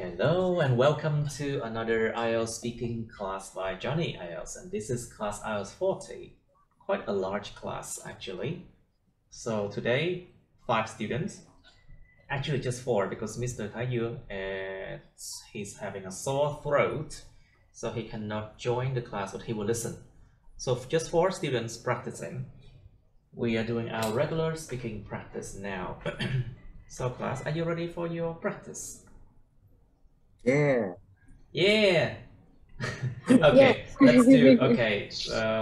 Hello and welcome to another IELTS speaking class by Johnny IELTS, and this is class IELTS 40, quite a large class actually. So today, 5 students, actually just 4 because Mr. Taeyong he's having a sore throat, so he cannot join the class, but he will listen. So just 4 students practicing. We are doing our regular speaking practice now. So class, are you ready for your practice? Yeah. Yeah. Okay, let's do. Okay,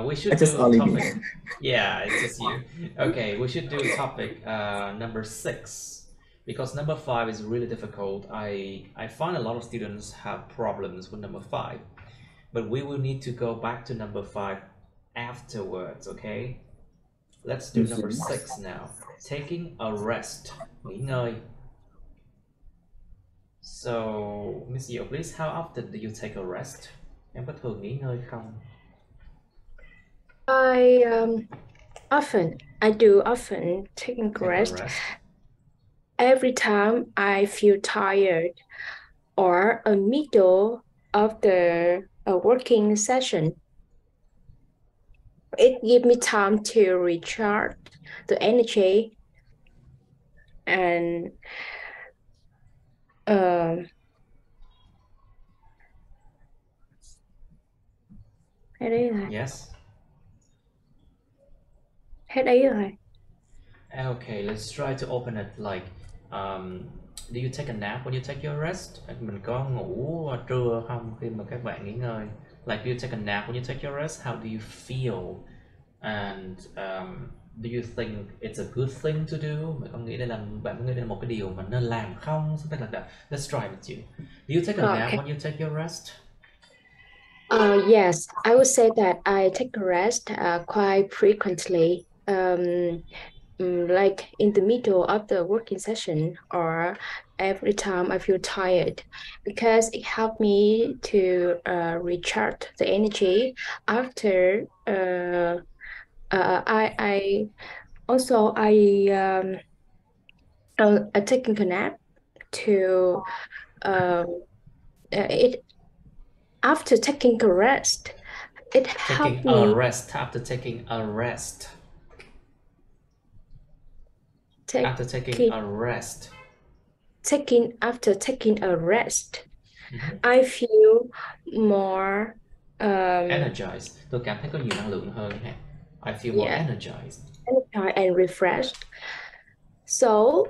we should Just do only me. topic. Yeah, it's just you. Okay, we should do topic number 6 because number 5 is really difficult. I find a lot of students have problems with number 5, but we will need to go back to number 5 afterwards. Okay, let's do number 6 now. Taking a rest. Nghỉ ngơi. So, Miss Diệu, please, how often do you take a rest? Em có thường nghỉ ngơi không? I do often taking Take a rest rest. every time I feel tired or a middle of the working session. It gives me time to recharge the energy and Yes. Okay, let's try to open it like do you take a nap when you take your rest? Mình có ngủ trưa không khi mà các bạn nghỉ ngơi? Like, do you take a nap when you take your rest? How do you feel? And do you think it's a good thing to do? Bạn nghĩ đây là một cái điều mà nên làm không? Something like that. Let's try with you. Do you take a nap when you take your rest? Yes, I would say that I take a rest quite frequently. Like in the middle of the working session or every time I feel tired, because it helped me to recharge the energy after I also I taking a nap to it after taking a rest. It helped Taking a me rest after taking a rest. After taking a rest. After taking a rest, I feel more energized. Tôi cảm thấy có nhiều năng lượng hơn ha. I feel more energized. Energized and refreshed. So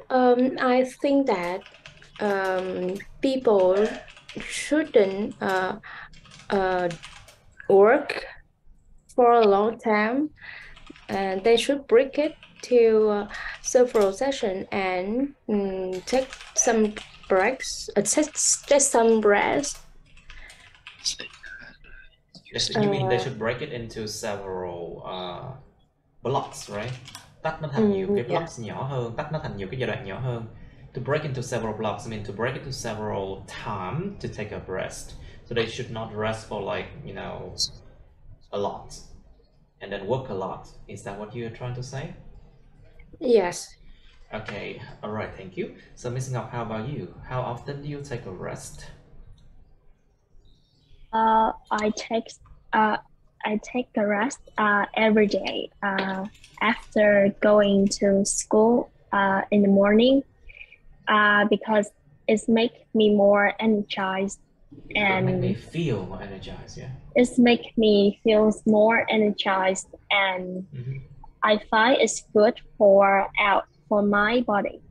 I think that people shouldn't work for a long time, and they should break it to several sessions and take some breaks, take some rest. You mean they should break it into several blocks, right? Tách nó thành nhiều cái blocks nhỏ hơn, tách nó thành nhiều cái giai đoạn nhỏ hơn. To break into several blocks, I mean to break it to several time to take a rest. So they should not rest for like, you know, a lot and then work a lot. Is that what you're trying to say? Yes. Okay, all right, thank you. So Miss Ngọc, how about you? How often do you take a rest? I take a rest every day after going to school in the morning because it makes me more energized and make me feel more energized. Yeah, it makes me feel more energized, and I find it's good for my body.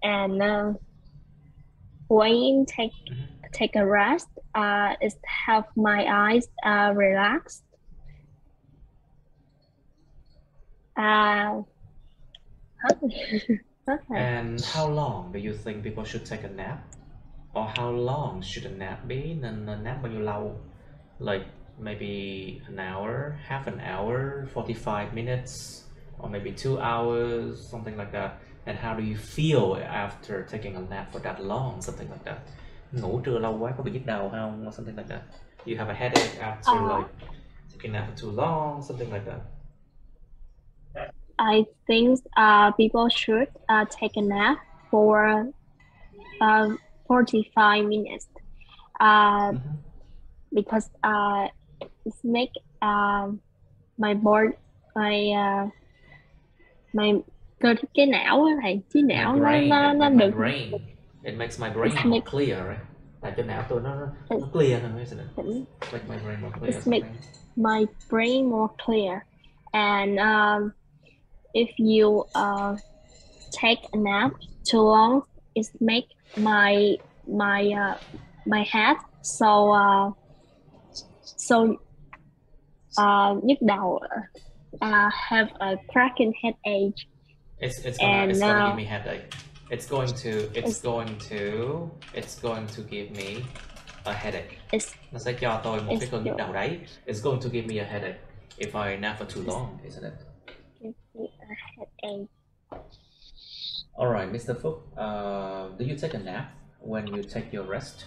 And when take a rest, it help my eyes relax. Okay. And how long do you think people should take a nap? Or how long should a nap be? Nên nap bao nhiêu lâu? Like maybe an hour, half an hour, 45 minutes, or maybe 2 hours, something like that. And how do you feel after taking a nap for that long? Something like that. Ngủ trưa lâu quá có bị nhức đầu không? Or something like that. You have a headache after like taking a nap for too long, something like that. I think people should take a nap for 45 minutes. Because it make my board my cái não á thầy, trí não nó được it makes my brain more clear, right? Làm cho não tôi nó clear hơn, isn't it? Make my brain more clear. It make my brain more clear, and if you take a nap too long, it make my head so nhức đầu, have a cracking headache. It's gonna give me headache. It's going to give me a headache. Nó sẽ cho tôi một cái cơn nhức đầu đấy. It's going to give me a headache if I nap for too long, isn't it? Give me a headache. All right, Mr. Phúc, do you take a nap when you take your rest?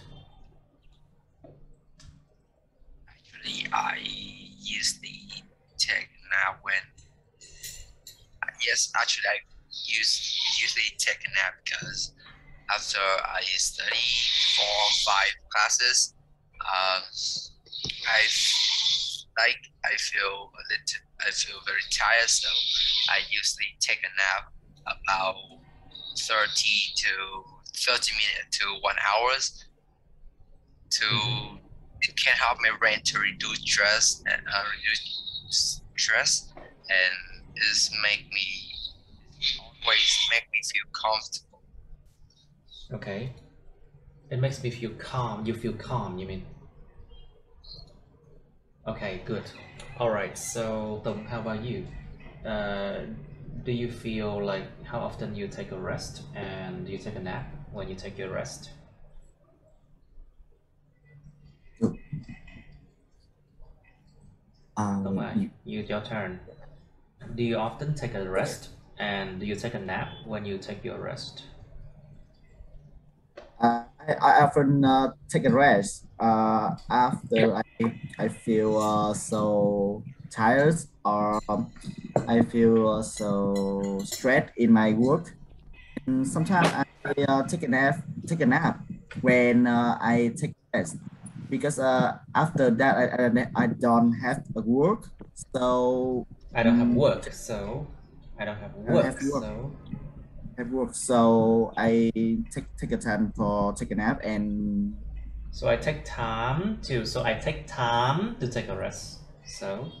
Actually, I usually take a nap when. Yes, actually, I usually take a nap because after I study 4 or 5 classes, I feel very tired, so I usually take a nap about 30 minutes to 1 hour. It can help my brain to reduce stress and is always make me feel comfortable. Okay. It makes me feel calm. You feel calm, you mean? Okay, good. All right. So, Tùng, how about you? Do you feel like how often you take a rest, and do you take a nap when you take your rest? Tùng, your turn. Do you often take a rest, and do you take a nap when you take your rest? I often take a rest after I feel so tired, or I feel so stressed in my work. And sometimes I take a nap when I take rest, because after that I don't have a work, so I don't have work, so I take a time for take a nap, and so I take time to take a rest. So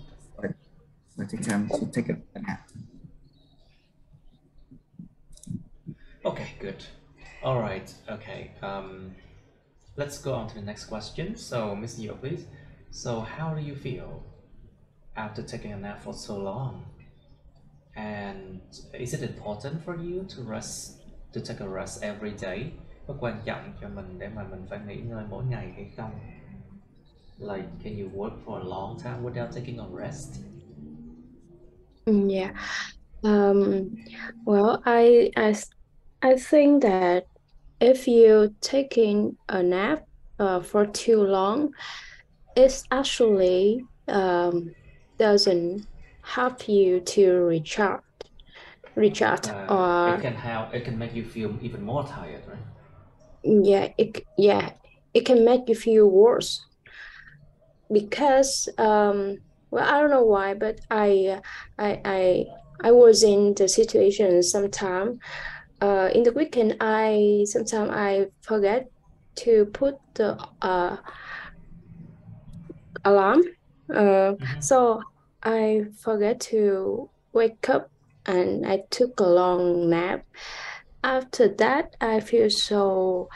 I take time to take a nap. Okay, good. All right. Okay. Let's go on to the next question. So, Miss Yeo, please. So, how do you feel after taking a nap for so long? And is it important for you to take a rest every day? Có quan trọng cho mình để mà mình phải nghỉ ngơi mỗi ngày hay không? Like, can you work for a long time without taking a rest? Yeah. Well, I think that if you taking a nap for too long, it actually doesn't help you to recharge, or it can make you feel even more tired, right? It can make you feel worse, because well, I don't know why, but I was in the situation sometime in the weekend. Sometimes I forget to put the alarm, so I forget to wake up, and I took a long nap. After that, I feel so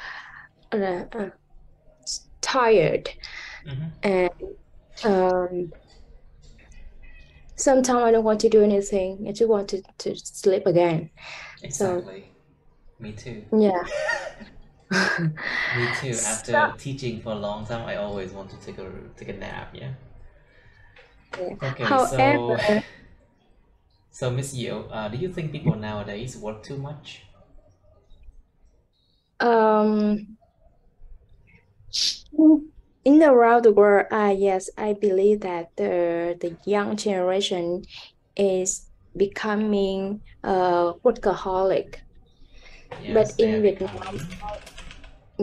tired, and sometimes I don't want to do anything. I just want to sleep again. Exactly. Me too. Yeah. Me too. After teaching for a long time, I always want to take a nap. Yeah. Okay. However, so Miss Yeo, do you think people nowadays work too much? In around the world, yes, I believe that the young generation is becoming workaholic. Yes, but in Vietnam,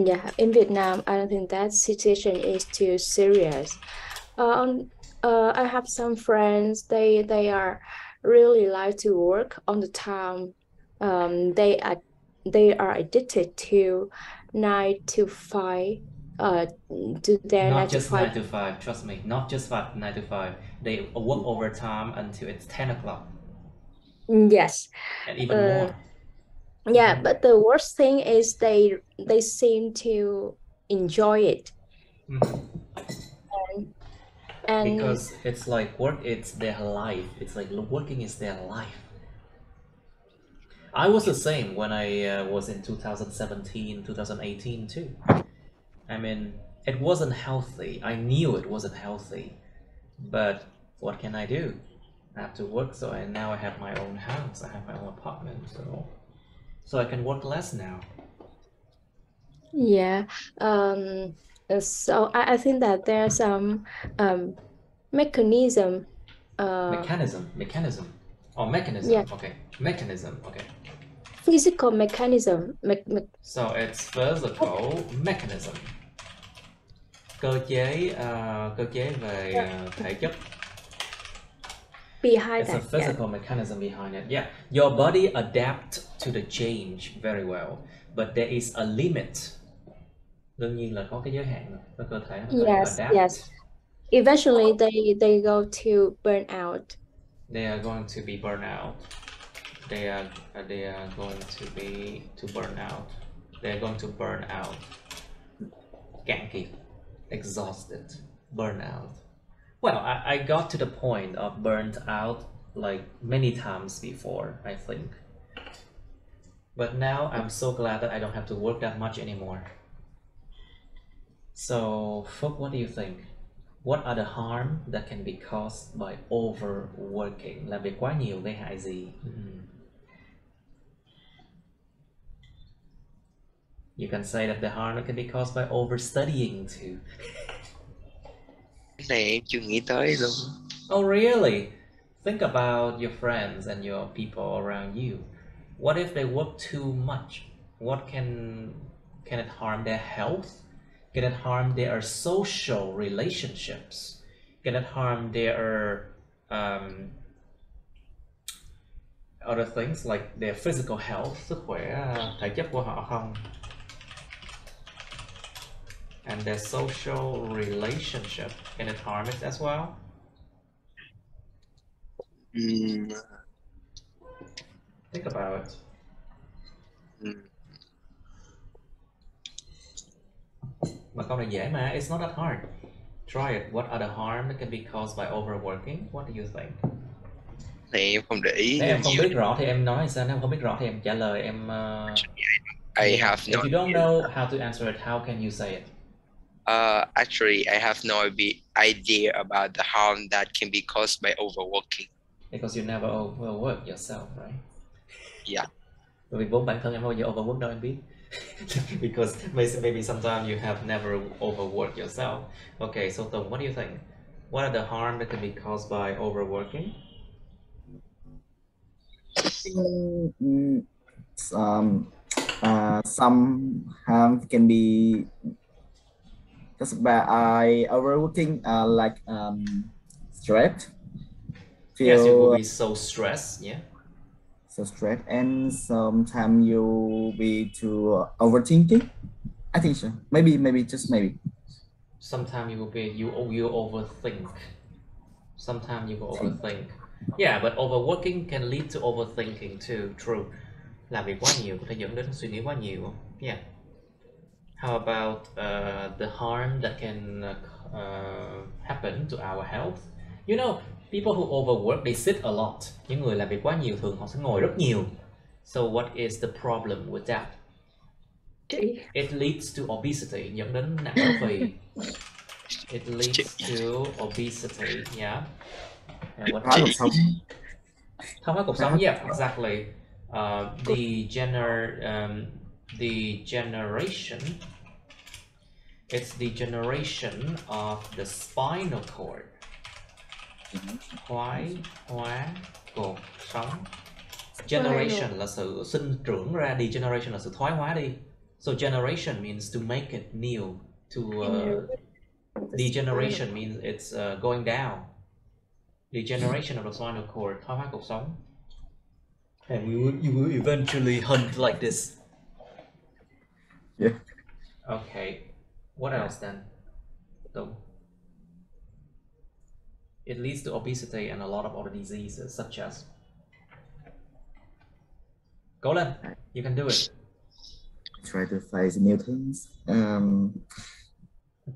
Yeah, in Vietnam, I don't think that situation is too serious. I have some friends. They are really like to work on the time. They are addicted to 9 to 5. To their Not 9 to just 5. 9 to 5, trust me, not just 9 to 5. They work overtime until it's 10 o'clock Yes. and even more. Yeah, but the worst thing is they seem to enjoy it. And Because it's like work, it's their life. It's like working is their life. I was the same when I was in 2017, 2018 too. I mean, it wasn't healthy. I knew it wasn't healthy. But what can I do? I have to work, so now I have my own house. I have my own apartment, so I can work less now. yeah, so I think that there's some mechanism. Mechanism. Yeah, Okay, mechanism. Okay. physical mechanism. So it's physical mechanism. Cơ chế về thể chất. Behind It's a that, physical mechanism behind it. Yeah, your body adapt to the change very well, but there is a limit. Đương nhiên là có cái giới hạn, có cơ thể nó phải yes, adapt. yes. Eventually, they go to burn out. They are going to be burn out. They are going to burn out. They are going to burn out. Cạn kiệt, exhausted, burn out. Well, I got to the point of burnt out like many times before, I think. But now I'm so glad that I don't have to work that much anymore. So, Phúc, what do you think? What are the harm that can be caused by overworking? Làm việc quá nhiều gây hại gì? You can say that the harm that can be caused by overstudying too. Cái này em chưa nghĩ tới luôn. Oh, really? Think about your friends and your people around you. What if they work too much? What can it harm their health? Can it harm their social relationships? Can it harm their other things like their physical health, sức khỏe thể chất của họ không? And their social relationship, can it harm it as well? Think about it. Mà câu này dễ mà, it's not that hard. Try it. What are the harm that can be caused by overworking? What do you think? Này em không để ý. Nếu em không biết rõ thì em nói sao, nếu em không biết rõ thì em trả lời em. I have no If you don't know how to answer it, how can you say it? Actually, I have no idea about the harm that can be caused by overworking. Because you never overwork yourself, right? Yeah. Bởi vì vốn bản thân em không bao giờ overwork đâu em biết. Because maybe sometimes you have never overworked yourself. Okay, so Tùng, what do you think? What are the harm that can be caused by overworking? Some harm can be caused by overworking, like stress. Yes, you will be so stressed, yeah. So stressed, and sometimes you be too overthinking. I think so. Maybe just maybe. Sometimes you will be you overthink. Sometimes you will overthink. Yeah, but overworking can lead to overthinking too. True. Làm việc quá nhiều có thể dẫn đến suy nghĩ quá nhiều. Yeah. How about the harm that can happen to our health? You know, people who overwork, they sit a lot. Những người làm việc quá nhiều thường họ sẽ ngồi rất nhiều. So what is the problem with that? It leads to obesity, dẫn đến nặng béo phì. It leads to obesity, yeah. And what else? Thoái hóa cột sống, yeah, exactly. Degeneration. It's degeneration of the spinal cord. Thoái hóa cột sống. Generation là sự sinh trưởng ra, degeneration là sự thoái hóa đi. So generation means to make it new. Degeneration means it's going down. Degeneration of the spinal cord, thoái hóa cột sống. And you will eventually hunt like this. Yeah. Okay. What else then? It leads to obesity and a lot of other diseases such as. Go lên, you can do it. Try to face new things.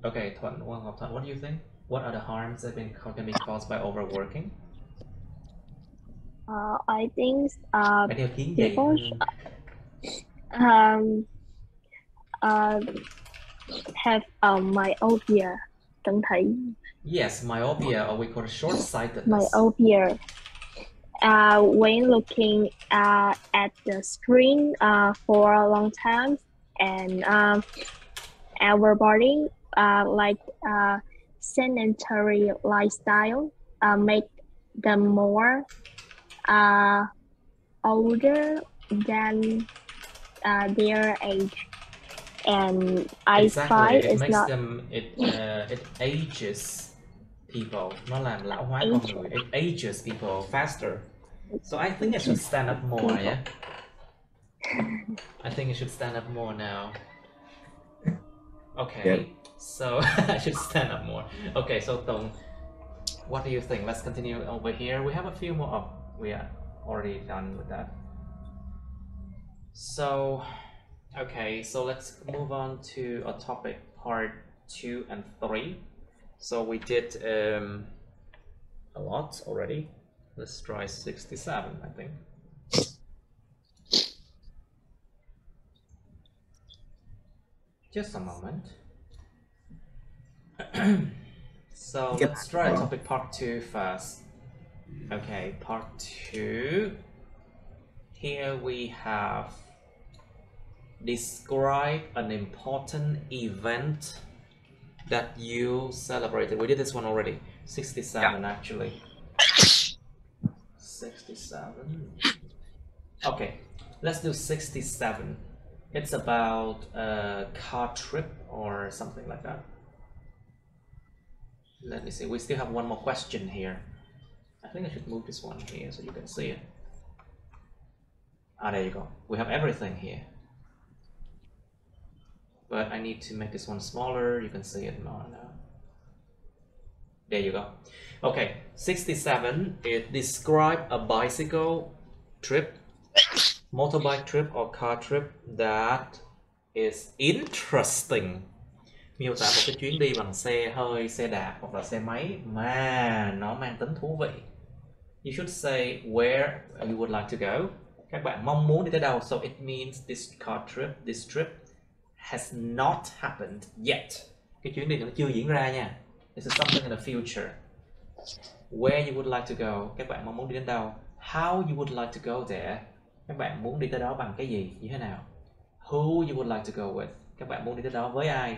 Okay, Thuận, what do you think? What are the harms that can be caused by overworking? I think people have myopia. Yes, myopia, or we call it short-sightedness. Myopia. When looking at the screen for a long time, and our body, like sedentary lifestyle, make them more older than their age, and eyesight is not. It ages people. Nó làm lão hóa con người. It ages people faster. So I think I should stand up more, yeah? I think I should stand up more now. Okay, yeah. So I should stand up more. Okay, so Tùng, what do you think? Let's continue over here. We have a few more. Oh, we are already done with that. So, okay, so let's move on to a topic part 2 and 3. So we did a lot already. Let's try 67, I think. Just a moment. So let's try topic part 2 first. Okay, part 2. Here we have describe an important event that you celebrated. We did this one already. 67 actually. 67. Okay, let's do 67. It's about a car trip or something like that. Let me see. We still have one more question here. I think I should move this one here so you can see it. Ah, there you go. We have everything here. But I need to make this one smaller. You can see it more now. There you go. Okay, 67. It describes a bicycle trip, motorbike trip or car trip that is interesting. Miêu tả một cái chuyến đi bằng xe hơi, xe đạp hoặc là xe máy mà nó mang tính thú vị. You should say where you would like to go. Các bạn mong muốn đi tới đâu. So it means this trip has not happened yet. Cái chuyến đi nó chưa diễn ra nha. This is something in the future. Where you would like to go. Các bạn mong muốn đi đến đâu. How you would like to go there. Các bạn muốn đi tới đó bằng cái gì, như thế nào. Who you would like to go with. Các bạn muốn đi tới đó với ai.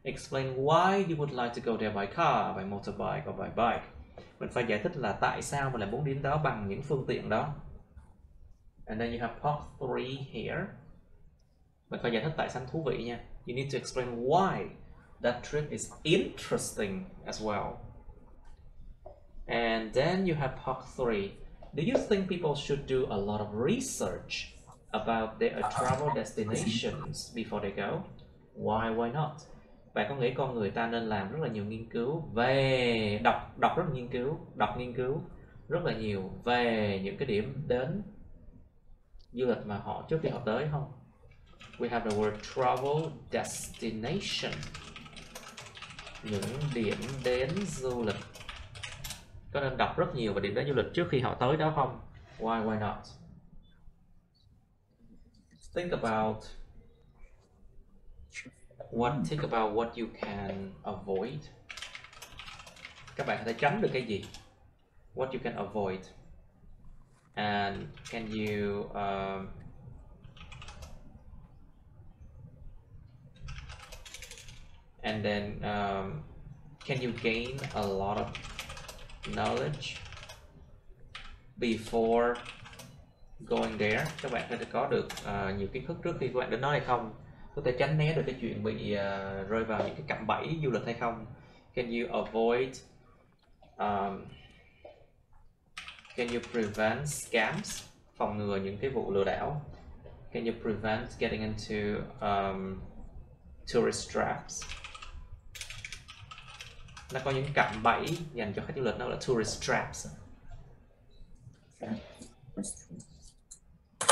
Explain why you would like to go there by car, by motorbike or by bike. Mình phải giải thích là tại sao mình lại muốn đi đến đó bằng những phương tiện đó. And then you have part 3 here. Mình phải giải thích tại sao thú vị nha. You need to explain why that trip is interesting as well. And then you have part 3. Do you think people should do a lot of research about their travel destinations before they go? Why not? Bạn có nghĩ con người ta nên làm rất là nhiều nghiên cứu về đọc rất nghiên cứu rất là nhiều về những cái điểm đến du lịch mà họ trước khi họ tới không? We have the word travel destination. Những điểm đến du lịch. Có nên đọc rất nhiều về điểm đến du lịch trước khi họ tới đó không? Why not? Think about what you can avoid. Các bạn có thể tránh được cái gì? What you can avoid. And can you and then can you gain a lot of knowledge before going there? Các bạn có thể có được nhiều kiến thức trước khi các bạn đến đó hay không? có thể tránh né được cái chuyện bị rơi vào những cái cạm bẫy du lịch hay không? Can you avoid can you prevent scams, phòng ngừa những cái vụ lừa đảo? Can you prevent getting into tourist traps? Nó có những cạm bẫy dành cho khách du lịch, nó là tourist traps.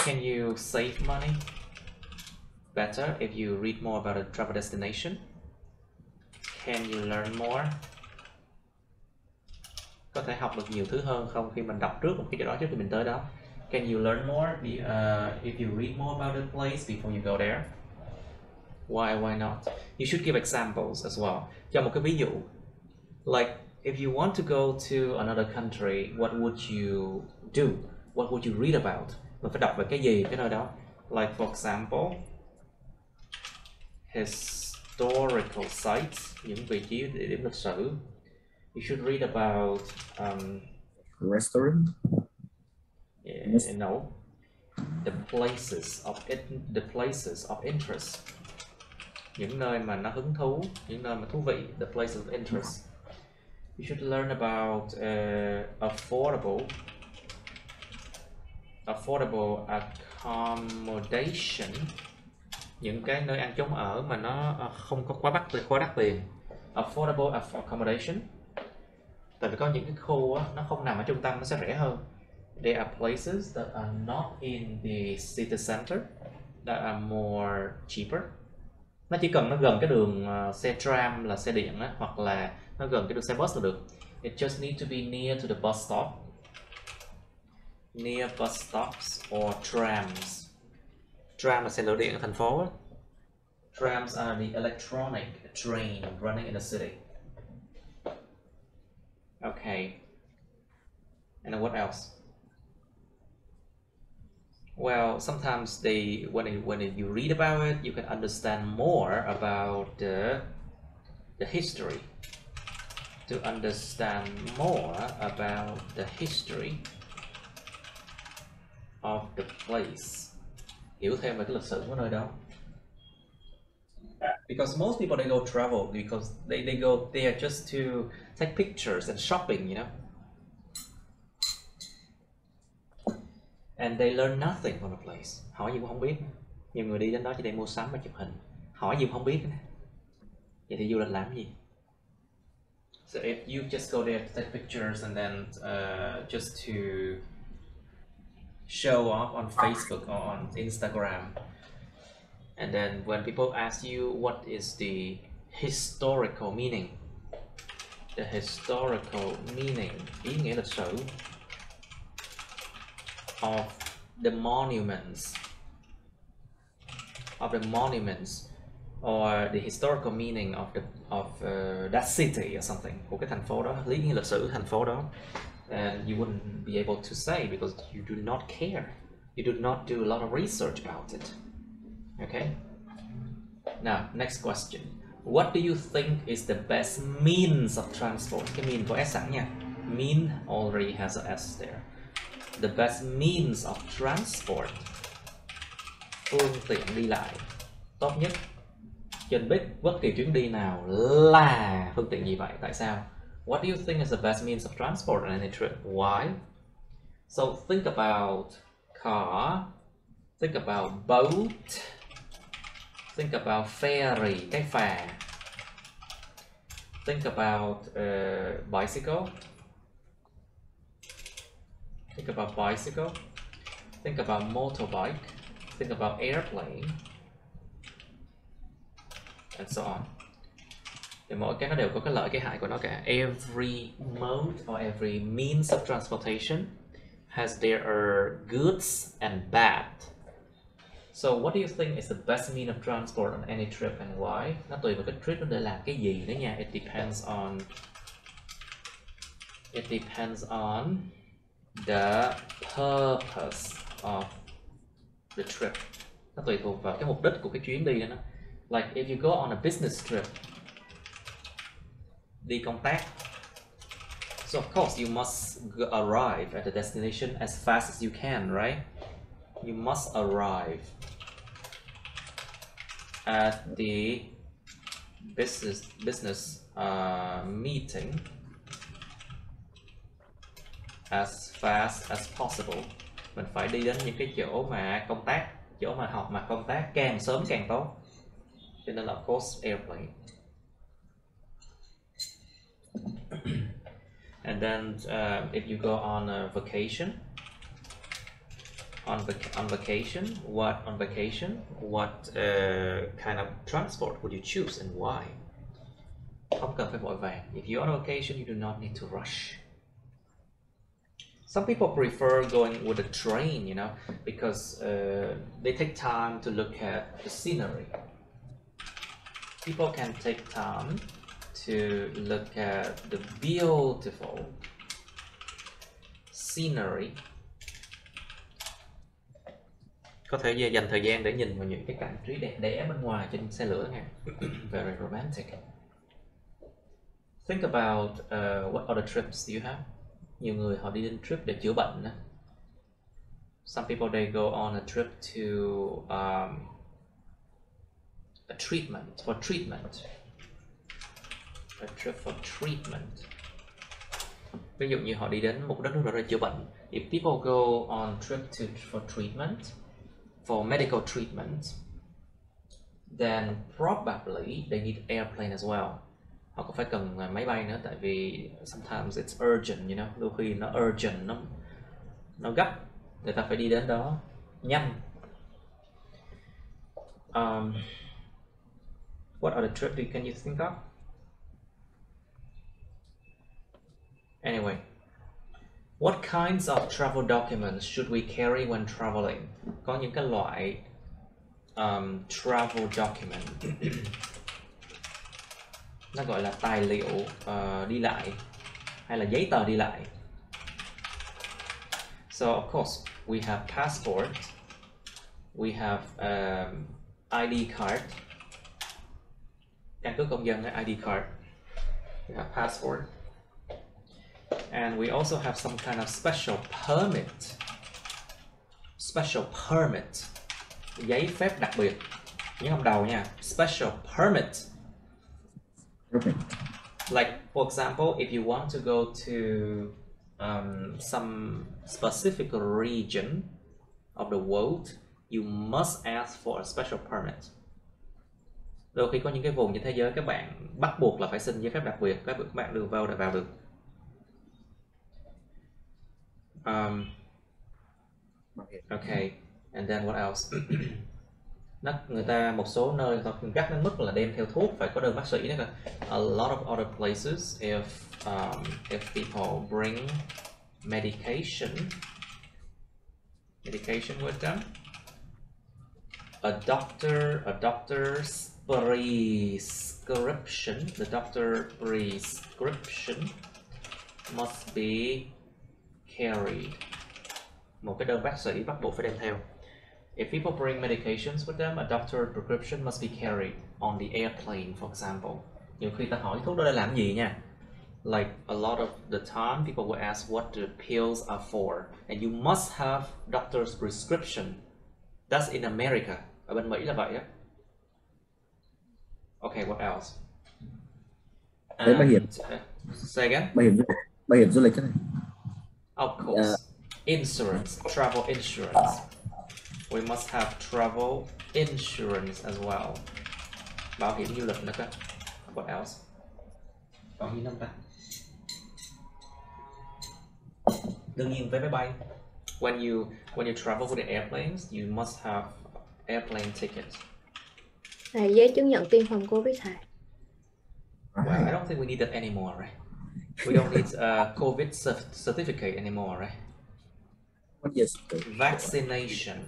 Can you save money better if you read more about a travel destination? Can you learn more? Có thể học được nhiều thứ hơn không khi mình đọc trước một cái chỗ đó trước khi mình tới đó? Can you learn more if you read more about the place before you go there? Why not? You should give examples as well. Cho một cái ví dụ. Like, if you want to go to another country, what would you do? What would you read about? Mình phải đọc về cái gì cái nơi đó? Like, for example, historical sites, những vị trí địa điểm lịch sử. You should read about restaurant. Yeah, no, the places of interest. Những nơi mà nó hứng thú, những nơi mà thú vị. The places of interest. You should learn about affordable accommodation. Những cái nơi ăn chốn ở mà nó không có quá đắt tiền. Affordable accommodation. Tại vì có những cái khu á, nó không nằm ở trung tâm, nó sẽ rẻ hơn. There are places that are not in the city center that are more cheaper. Nó chỉ cần nó gần cái đường xe tram là xe điện á, hoặc là nó gần cái đường xe bus là được. It just need to be near to the bus stop. Near bus stops or trams. Tram là xe lửa điện ở thành phố á. Trams are the electronic train running in the city. Okay. And what else? Well, sometimes when you read about it, you can understand more about the history. To understand more about the history of the place. Hiểu thêm về cái lịch sử của nơi đó. Because most people, they go travel because they go there just to take pictures and shopping, you know. And they learn nothing from the place. Hỏi gì cũng không biết. Nhiều người đi đến đó chỉ để mua sắm và chụp hình. Hỏi gì cũng không biết. Vậy thì du lịch làm gì? So if you just go there to take pictures and then just to show off on Facebook or on Instagram, and then when people ask you what is the historical meaning, the historical meaning, ý nghĩa lịch sử of the monuments, or the historical meaning of that city or something, của cái thành phố đó, lý nghĩa lịch sử thành phố đó, and you wouldn't be able to say because you do not care, you do not do a lot of research about it. Okay. Now, next question. What do you think is the best means of transport? Cái mean có S sẵn nha. Mean already has a S there. The best means of transport. Phương tiện đi lại tốt nhất trên bất kỳ chuyến đi nào là phương tiện gì vậy? Tại sao? What do you think is the best means of transport on any trip? Why? So think about car, think about boat, think about ferry, cái phà. Think about bicycle. Think about bicycle. Think about motorbike. Think about airplane. And so on. Thì mỗi cái nó đều có cái lợi cái hại của nó cả. Every mode or every means of transportation has their goods and bad. So what do you think is the best mean of transport on any trip and why? Nó tùy vào cái trip nó để làm cái gì nữa nha. It depends on the purpose of the trip. Nó tùy thuộc vào cái mục đích của cái chuyến đi đó. Like if you go on a business trip, đi công tác, so of course you must arrive at the destination as fast as you can, right? You must arrive at the business meeting as fast as possible. Mình phải đi đến những cái chỗ mà công tác, chỗ mà họp mà công tác càng sớm càng tốt. Cho nên là of course airplane. And then if you go on a vacation, on vacation, what kind of transport would you choose and why? Không cần phải vội vàng. If you're on vacation, you do not need to rush. Some people prefer going with a train, you know, because they take time to look at the scenery. People can take time to look at the beautiful scenery. Có thể dành thời gian để nhìn vào những cái cảnh trí đẹp đẽ bên ngoài trên xe lửa nha. Very romantic. Think about what other trips do you have? Nhiều người họ đi đến trip để chữa bệnh. Some people they go on a trip to a treatment, for treatment. A trip for treatment. Ví dụ như họ đi đến một đất nước để chữa bệnh. If people go on trip for treatment, for medical treatment, then probably they need airplane as well. Họ có phải cần máy bay nữa, tại vì sometimes it's urgent, you know, đôi khi nó urgent, nó gấp, người ta phải đi đến đó nhanh. What other trip can you think of? Anyway, what kinds of travel documents should we carry when traveling? Có những cái loại travel document nó gọi là tài liệu đi lại hay là giấy tờ đi lại. So of course we have passport, we have ID card, căn cước công dân, ID card, we have passport, and we also have some kind of special permit, giấy phép đặc biệt, nhớ không đầu nha, special permit. Like for example, if you want to go to some specific region of the world, you must ask for a special permit. Đôi khi có những cái vùng trên thế giới các bạn bắt buộc là phải xin giấy phép đặc biệt, các bạn được vào để vào được. Okay, and then what else? Người ta một số nơi người ta gắt đến mức là đem theo thuốc, phải có đơn bác sĩ nữa. A lot of other places, if people bring medication with them, a doctor's prescription, the doctor prescription must be carried. Một cái đơn bác sĩ bắt buộc phải đem theo. If people bring medications with them, a doctor's prescription must be carried on the airplane, for example. Nhiều khi ta hỏi thuốc đó để làm gì nha. Like a lot of the time, people will ask what the pills are for, and you must have doctor's prescription. That's in America. Ở bên Mỹ là vậy á. Okay, what else? Đấy, bảo hiểm. Say again? Bảo hiểm du lịch này. Of course. Insurance, travel insurance. We must have travel insurance as well. Bảo hiểm du lịch nữa cơ. What else? Còn gì nữa ta? Đương nhiên vé máy bay. When you travel with the airplanes, you must have airplane tickets. Giấy chứng nhận tiêm phòng Covid hả? Well, I don't think we need that anymore, right? We don't need a COVID certificate anymore, right? What is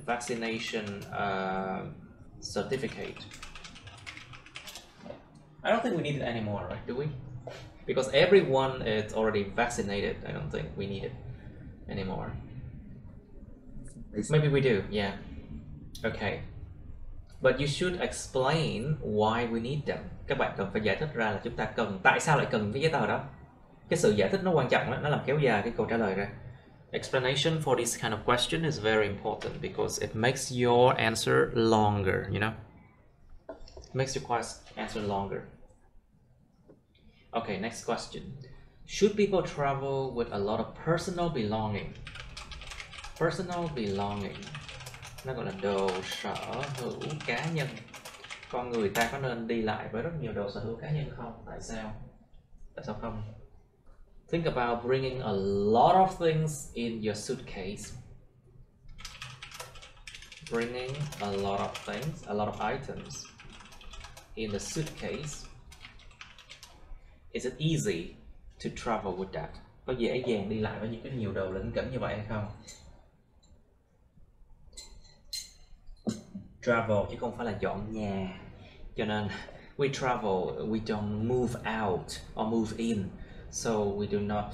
Vaccination certificate. I don't think we need it anymore, right? Do we? Because everyone is already vaccinated. I don't think we need it anymore. Maybe we do, yeah. Okay. But you should explain why we need them. Các bạn cần phải giải thích ra là chúng ta cần, tại sao lại cần cái giấy tờ đó. Cái sự giải thích nó quan trọng đó, nó làm kéo dài cái câu trả lời ra. Explanation for this kind of question is very important because it makes your answer longer, you know. makes your answer longer. Okay, next question. Should people travel with a lot of personal belonging? Personal belonging, nó gọi là đồ sở hữu cá nhân. Con người ta có nên đi lại với rất nhiều đồ sở hữu cá nhân không? Tại sao? Tại sao không? Think about bringing a lot of things in your suitcase. Bringing a lot of things, a lot of items in the suitcase. Is it easy to travel with that? Có dễ dàng đi lại với những cái nhiều đồ lỉnh kỉnh như vậy hay không? Travel chứ không phải là dọn nhà. Cho nên we travel, we don't move out or move in. So we do not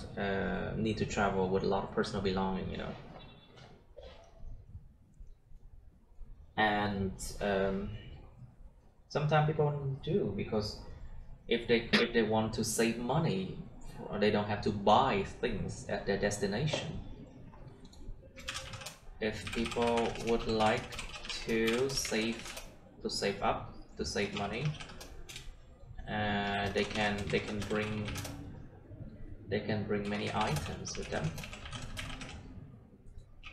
need to travel with a lot of personal belonging, you know. And sometimes people do, because if they want to save money, they don't have to buy things at their destination. If people would like to save up, to save money, they can bring many items with them,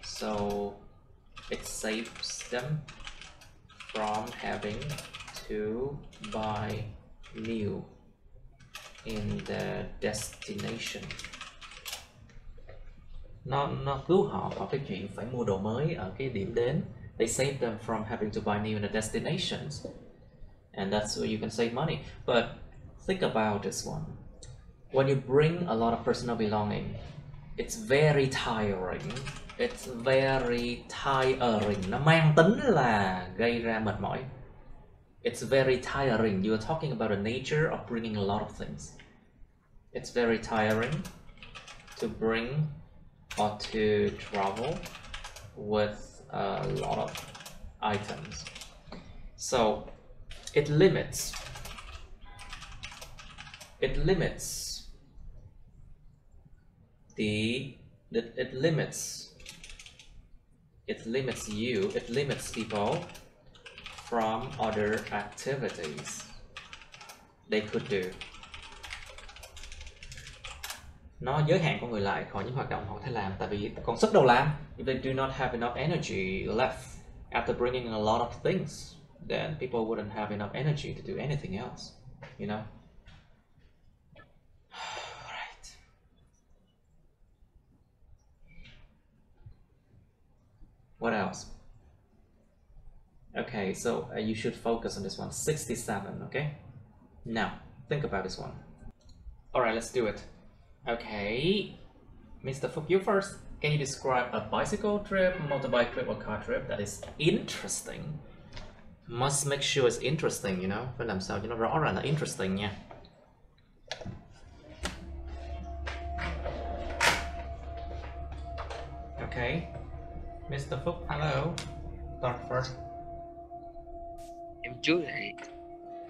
so it saves them from having to buy new in the destination. Nó cứu họ khỏi cái chuyện phải mua đồ mới ở cái điểm đến. They save them from having to buy new in the destinations, and that's where you can save money. But think about this one. When you bring a lot of personal belonging, it's very tiring. It's very tiring. Nó mang tính là gây ra mệt mỏi. It's very tiring. You are talking about the nature of bringing a lot of things. It's very tiring to bring or to travel with a lot of items. So it limits people from other activities they could do. Nó giới hạn con người lại khỏi những hoạt động họ có thể làm, tại vì còn sức đâu làm. If they do not have enough energy left after bringing a lot of things, then people wouldn't have enough energy to do anything else, you know. Right. What else? Okay, so you should focus on this one. 67, okay? Now, think about this one. Alright, let's do it. Okay, Mr. Phúc, you first. Can you describe a bicycle trip, motorbike trip, or car trip that is interesting? Must make sure it's interesting, you know. Phải làm sao cho nó rõ ràng là interesting nha. Okay, Mr. Phúc, hello. Start first. Em trước này.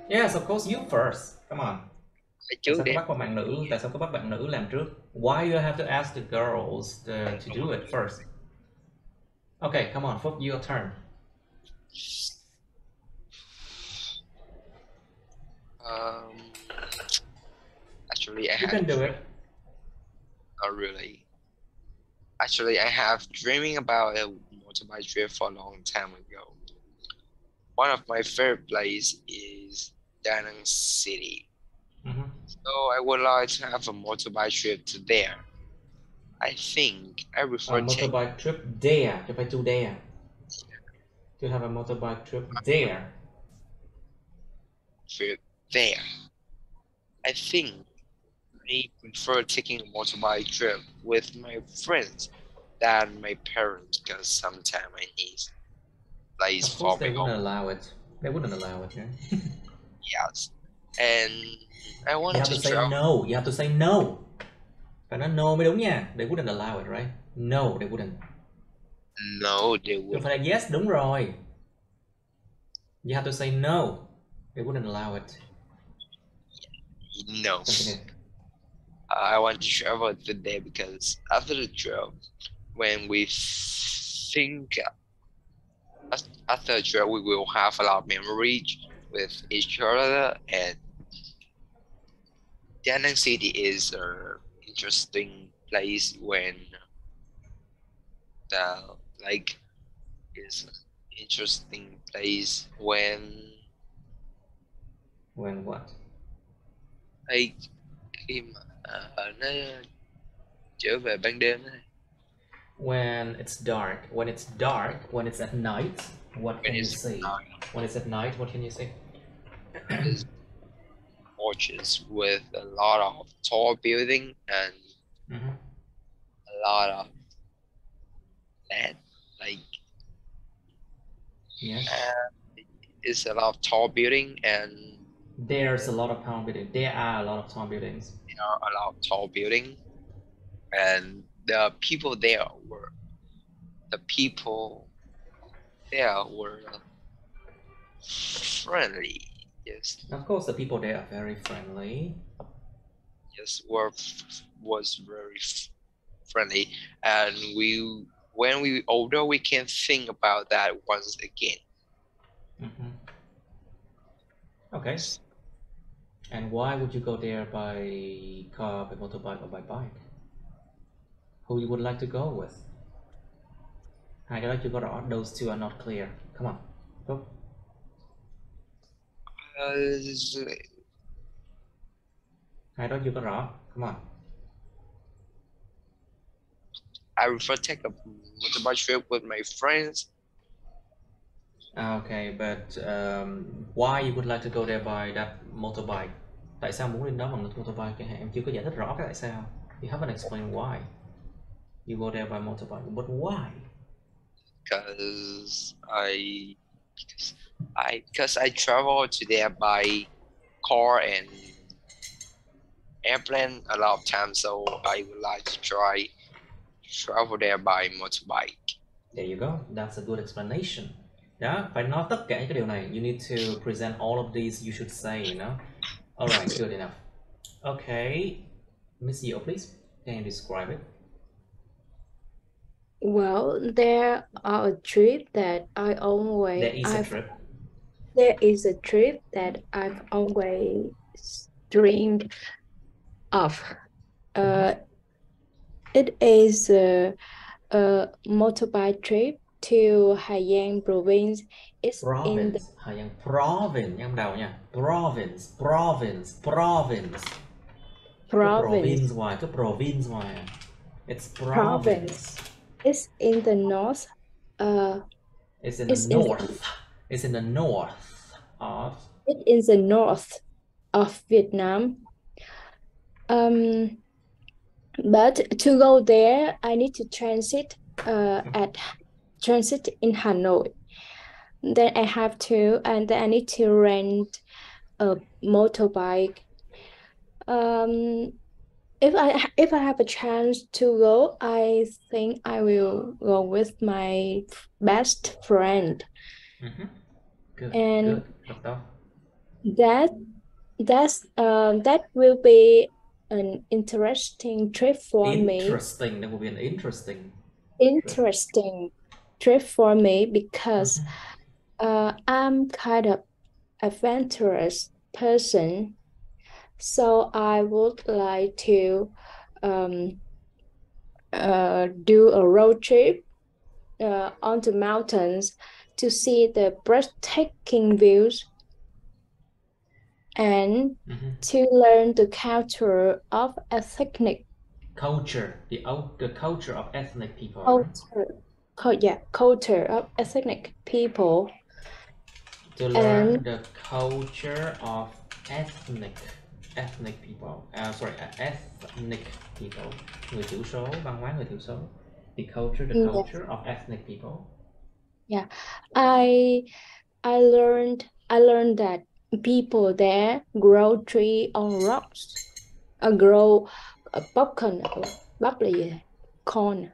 Yes, of course, you first. Come on. Tại sao Trước có bắt bạn nữ? Tại sao có bắt bạn nữ làm trước? Why you have to ask the girls to do it first? Okay, come on, Phúc, your turn. Actually, You can do it. Not really. Actually, I have dreaming about a motorbike trip for a long time ago. One of my favorite places is Da Nang City. So I would like to have a motorbike trip to there. I think I prefer motorbike trip there, chứ phải to there. To have a motorbike trip there. Trip there. I think I prefer taking a motorbike trip with my friends than my parents, because sometimes I need place Of course, for they me. wouldn't allow it. They wouldn't allow it, yeah? Yes, and I want You have to say no. You have to say no. Phải nói no mới đúng nha. They wouldn't allow it, right? No, they wouldn't. No, they Không wouldn't. phải là yes, đúng rồi. You have to say no. They wouldn't allow it. No. I want to travel today because after the trip, when we think after the trip, we will have a lot of memories with each other, and Da Nang City is an interesting place when the like is an interesting place When what? like khi mà nó trở về ban đêm này. When it's dark. When it's dark, when it's at night, what can you say? When it's at night, what can you say? It's gorgeous with a lot of tall building and a lot of land. Like Yes. It's a lot of tall building, and There's a lot of tall buildings. There are a lot of tall buildings. there are a lot of tall building, and the people there were friendly. Yes. Of course, the people there are very friendly. Yes, was very friendly, and when we older, we can think about that once again. Okay. And why would you go there by car, by motorbike, or by bike? Who you would like to go with? Hai cái đó chưa có rõ. Those two are not clear. Come on, go. Hai đó chưa có rõ. Come on. I prefer take a motorbike trip with my friends. Okay, but why you would like to go there by that motorbike? Tại sao muốn đến đó bằng motorbike? Em chưa có giải thích rõ cái tại sao. You haven't explained why you go there by motorbike. But why? Because I travel to there by car and airplane a lot of times, so I would like to try travel there by motorbike. There you go. That's a good explanation. Đó, phải nói tất cả những cái điều này. You need to present all of these. You should say, you know. All right, good enough. Okay, Miss Yeo, please. Can you describe it? Well, there are a trip that I always. There is a trip. There is a trip that I've always dreamed of. It is a motorbike trip to Hà Giang province. It's in the Hà Giang province nha, đầu nha. Province. Province ngoài. It's province. It's in the north. It's in the north. It's in the north of. It's in the north of Vietnam. But to go there, I need to transit in Hanoi. Then I need to rent a motorbike. If I have a chance to go, I think I will go with my best friend. Good. And good. That will be an interesting trip for me. Interesting. That will be an interesting trip for me because I'm kind of adventurous person, so I would like to do a road trip on the mountains to see the breathtaking views and to learn the culture of ethnic culture, the culture of ethnic people. Culture of ethnic people. To learn the culture of ethnic people. Ethnic people. Người thiểu số, văn hóa người thiểu số. The culture of ethnic people. Yeah, I learned that people there grow tree on rocks. Grow popcorn. Bắp là gì? Corn.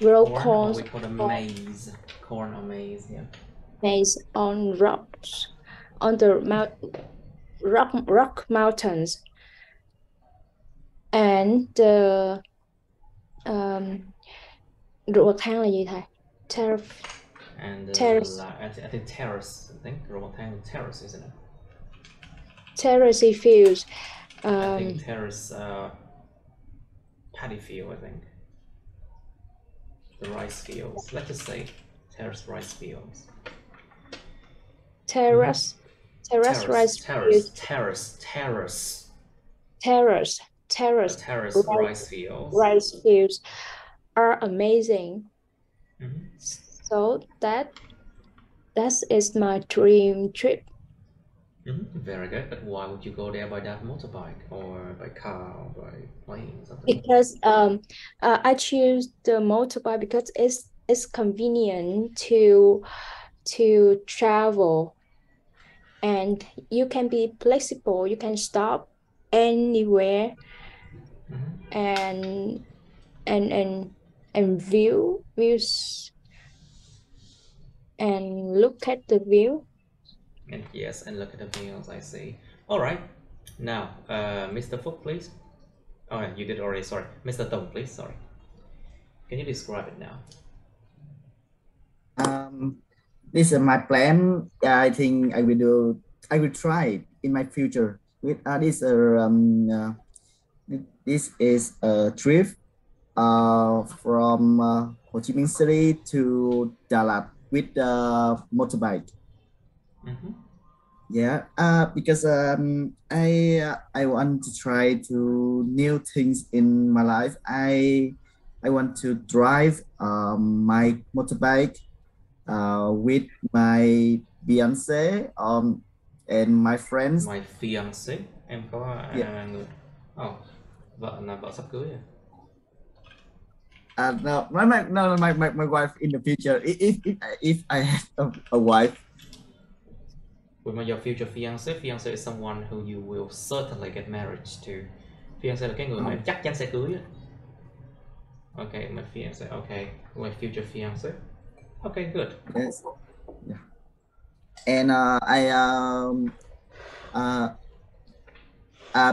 Grow corn. We call it maize. Corn or maize, yeah. Maize on rocks, on the rock mountains, and ruộng bậc thang là gì thầy? And terrace. I think terrace. I think rectangle terrace, isn't it? Terrace fields. I think terrace paddy field. I think the rice fields. Let's just say terrace rice fields. Terrace. Terrace rice fields. Terrace rice fields. Rice fields are amazing. So that is my dream trip. Very good. But why would you go there by that motorbike or by car or by plane or something? Because I choose the motorbike because it's convenient to travel, and you can be flexible. You can stop anywhere and views and look at the view. And yes, and look at the views. I see. All right. Now, Mr. Phúc, please. Oh, you did already. Sorry, Mr. Tong, please. Sorry. Can you describe it now? This is my plan. I think I will try it in my future. With this is a trip from Ho Chi Minh City to Đà Lạt with motorbike. Yeah, because I want to try to new things in my life. I want to drive my motorbike with my fiance and my friends. My fiance, em có người. Oh, vợ sắp cưới à? No, my wife in the future. If I have a wife. With your future fiance is someone who you will certainly get married to. Fiance là cái người mà em chắc chắn sẽ cưới. Okay, my fiance. Okay, my future fiance. Okay, good. Yes. Yeah. And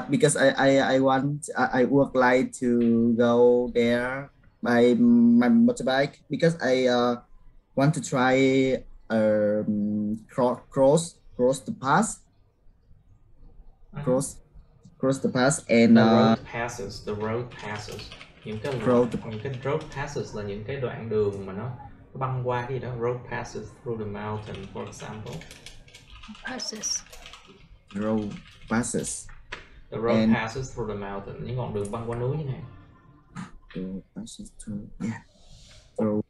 because I would like to go there by my motorbike because I want to try cross the pass. Cross the pass and the road passes. Những cái road passes là những cái đoạn đường mà nó băng qua cái gì đó. Road passes through the mountain, for example. Road passes. The road passes through the mountain. Những ngọn đường băng qua núi như này. Road passes through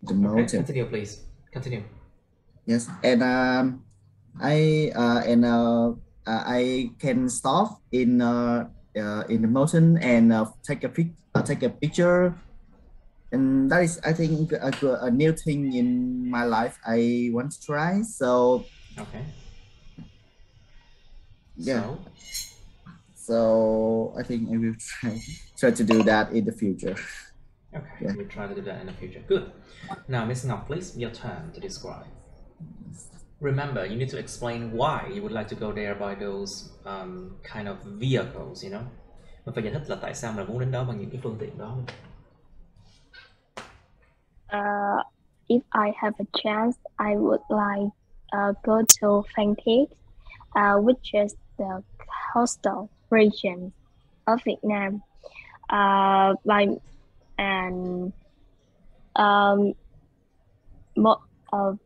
the mountain. Okay, continue, please. Continue. Yes, and I can stop in the mountain and take a picture, and that is, I think, a new thing in my life I want to try. So okay, yeah, so I think I will try to do that in the future. Okay, yeah. We'll try to do that in the future. Good. Now, Ms. Ngọc, please, your turn to describe. Remember, you need to explain why you would like to go there by those kind of vehicles, you know. Mình phải giải thích là tại sao mình muốn đến đó bằng những cái phương tiện đó. If I have a chance, I would like go to Phan Thiết, which is the coastal region of Vietnam.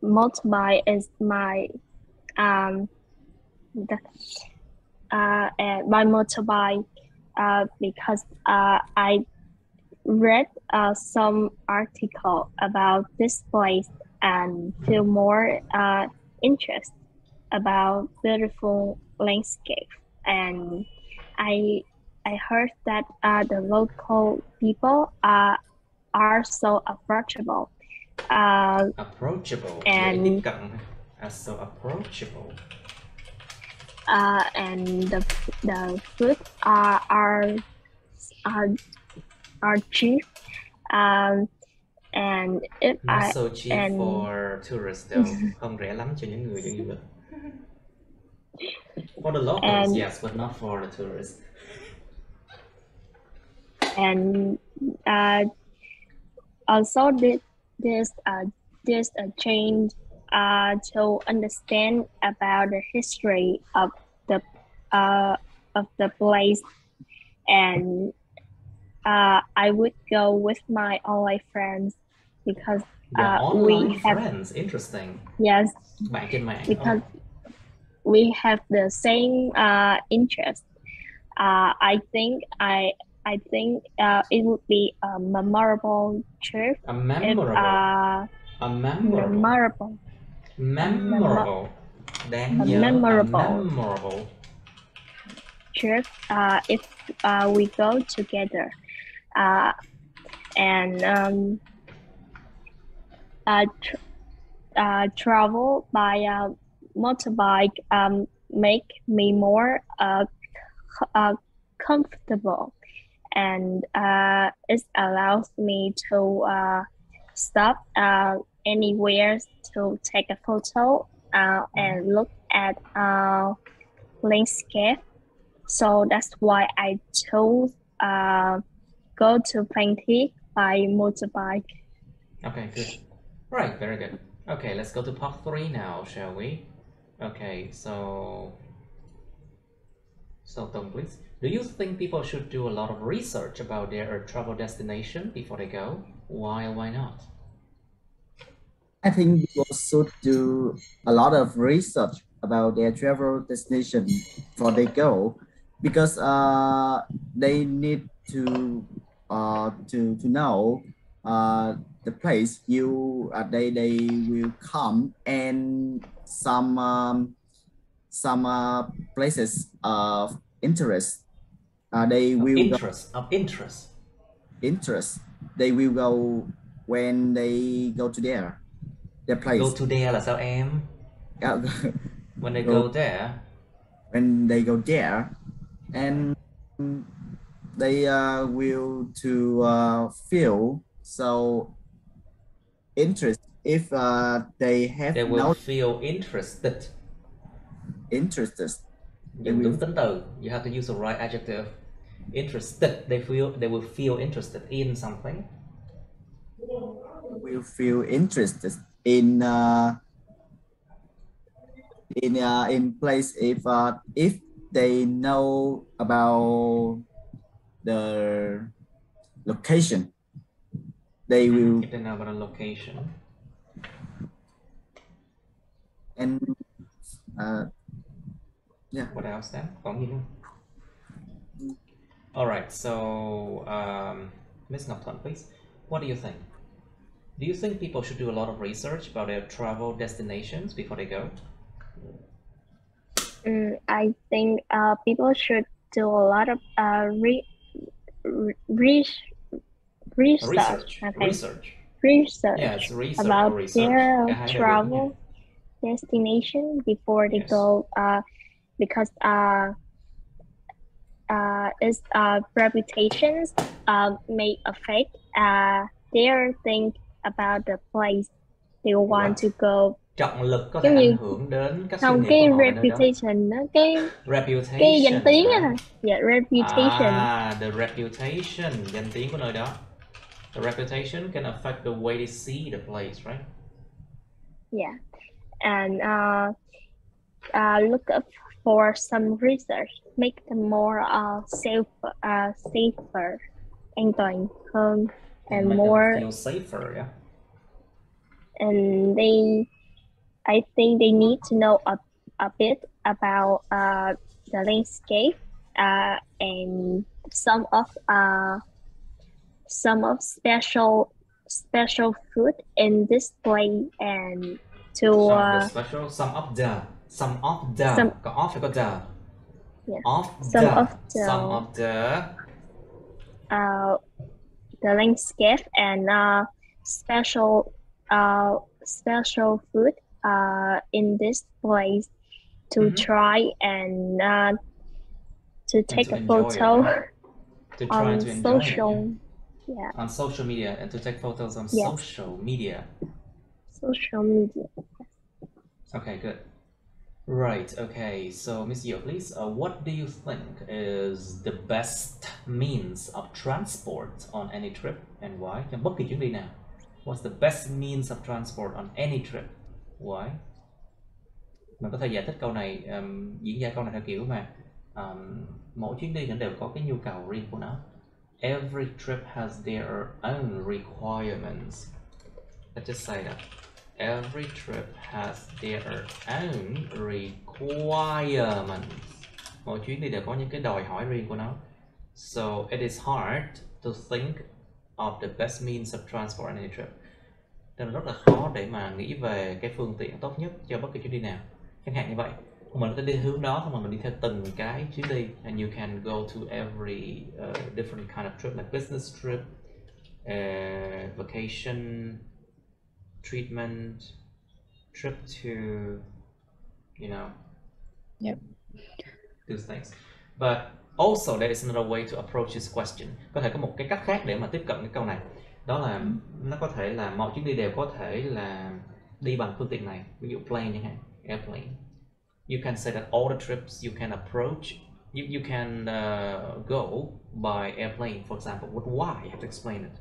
Motorbike is my by motorbike because I read some article about this place and feel more interest about beautiful landscape, and I heard that the local people are so approachable. Approachable. And so approachable. And the food are cheap. And if not so cheap for tourists though. Không rẻ lắm cho những người du lịch. For the locals, yes, but not for the tourists. And also this change to understand about the history of the place, and I would go with my online friends because online we have friends. Interesting. yes, Bạn trên mạng. because we have the same interest. I think it would be a memorable trip. A memorable. A memorable. Memorable. Đáng nhớ. memorable. A memorable trip if we go together, and travel by motorbike make me more comfortable, and it allows me to stop anywhere to take a photo and look at landscape. So that's why I chose go to Bangkok by motorbike. Okay, good. Right, very good. Okay, let's go to part 3 now, shall we? Okay, so Tong, please. Do you think people should do a lot of research about their travel destination before they go? Why not? I think people should do a lot of research about their travel destination before they go, because they need to know the place they will come, and some places of interest. They will interest. They will go when they go to their place. Go to there là sao em? When they go there. When they go there, and they will to feel so interest if they have they will feel interested. Dùng đúng tính từ. You have to use the right adjective. Interested. They will feel interested in something. Will feel interested in place if they know about the location. They will. If they know about a location. And yeah. What else then? All right. So, Ms. Ngọc Thuận, please. What do you think? Do you think people should do a lot of research about their travel destinations before they go? I think people should do a lot of research. Okay. Research yes, research about their travel destination before they go, because its reputations may affect their think about the place they want to go. Trọng lực có thể ảnh hưởng đến các suy nghĩ cái của họ reputation đó, reputation, cái danh tiếng á. Yeah, reputation. The reputation, danh tiếng của nơi đó. The reputation can affect the way they see the place, right? Yeah, and look up for some research, make them more safer, an toàn hơn, and more feel safer, yeah. And I think they need to know a bit about the landscape and some of special food in this place, and to some of the có off có the. Yeah. Some of the landscape and special food in this place to try, and to take a photo on social on social media, and to take photos on social media. Okay, good. Right, okay, so Miss Yo, please, what do you think is the best means of transport on any trip, and why? Trong bất kỳ chuyến đi nào, what's the best means of transport on any trip? Why? Mình có thể giải thích câu này, diễn giải câu này theo kiểu mà mỗi chuyến đi nó đều có cái nhu cầu riêng của nó. Every trip has their own requirements. Let's just say that. Every trip has their own requirements. Mỗi chuyến đi đều có những cái đòi hỏi riêng của nó. So it is hard to think of the best means of transport on any trip. Nên là rất là khó để mà nghĩ về cái phương tiện tốt nhất cho bất kỳ chuyến đi nào. Chẳng hạn như vậy, mình có thể đi hướng đó không mà mình đi theo từng cái chuyến đi. And you can go to every different kind of trip, like business trip, vacation, treatment, trip to, you know, Yep. those things. But also there is another way to approach this question. Có thể có một cái cách khác để mà tiếp cận cái câu này. Đó là nó có thể là mọi chuyến đi đều có thể là đi bằng phương tiện này. Ví dụ plane chẳng hạn, airplane. You can say that all the trips you can approach, you can go by airplane, for example. But why? You have to explain it.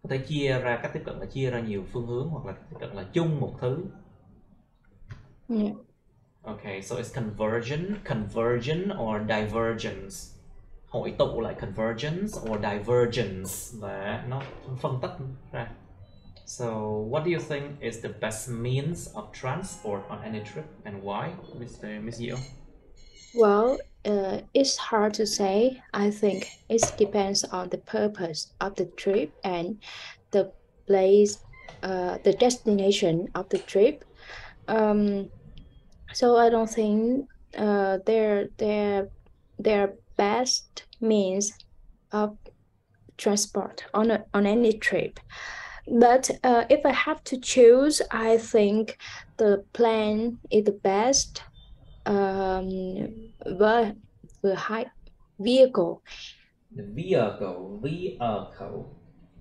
Có thể chia ra, cách tiếp cận là chia ra nhiều phương hướng, hoặc là tiếp cận là chung một thứ. Yeah. Okay, so it's conversion or divergence. Hội tụ lại convergence or divergence, và nó phân tách ra. So what do you think is the best means of transport on any trip and why, Miss Yeo? Well, it's hard to say. I think it depends on the purpose of the trip and the place, the destination of the trip. So I don't think they're best means of transport on any trip. But if I have to choose, I think the plane is the best vehicle. The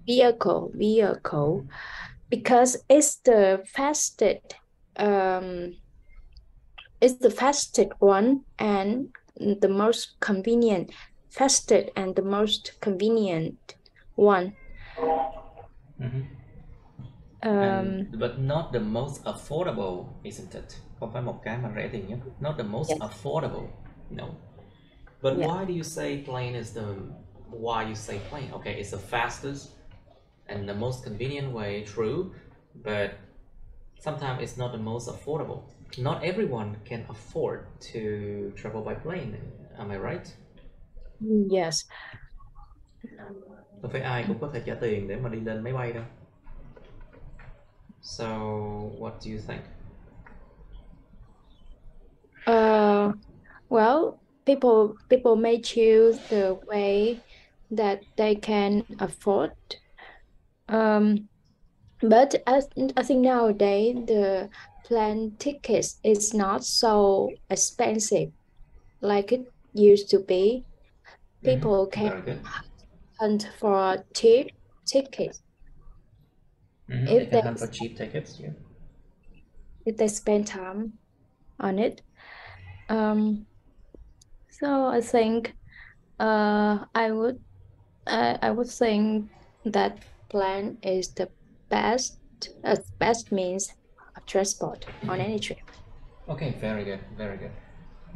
Vehicle, because it's the fastest. It's the fastest one and the most convenient. Fastest and the most convenient one. But not the most affordable, isn't it? Không phải một cái mà rẻ tiền nhất. Not the most affordable, no. But why do you say plane is the? Why you say plane? Okay, it's the fastest and the most convenient way. True, but sometimes it's not the most affordable. Not everyone can afford to travel by plane. Am I right? Yes. Không phải ai cũng có thể trả tiền để mà đi lên máy bay đâu. So, what do you think? Well, people may choose the way that they can afford. But I think nowadays the plane tickets is not so expensive like it used to be. People can hunt for cheap tickets. They can hunt for cheap tickets, yeah. If they spend time on it. So I think I would think that plane is the best means of transport on any trip. Okay, very good, very good.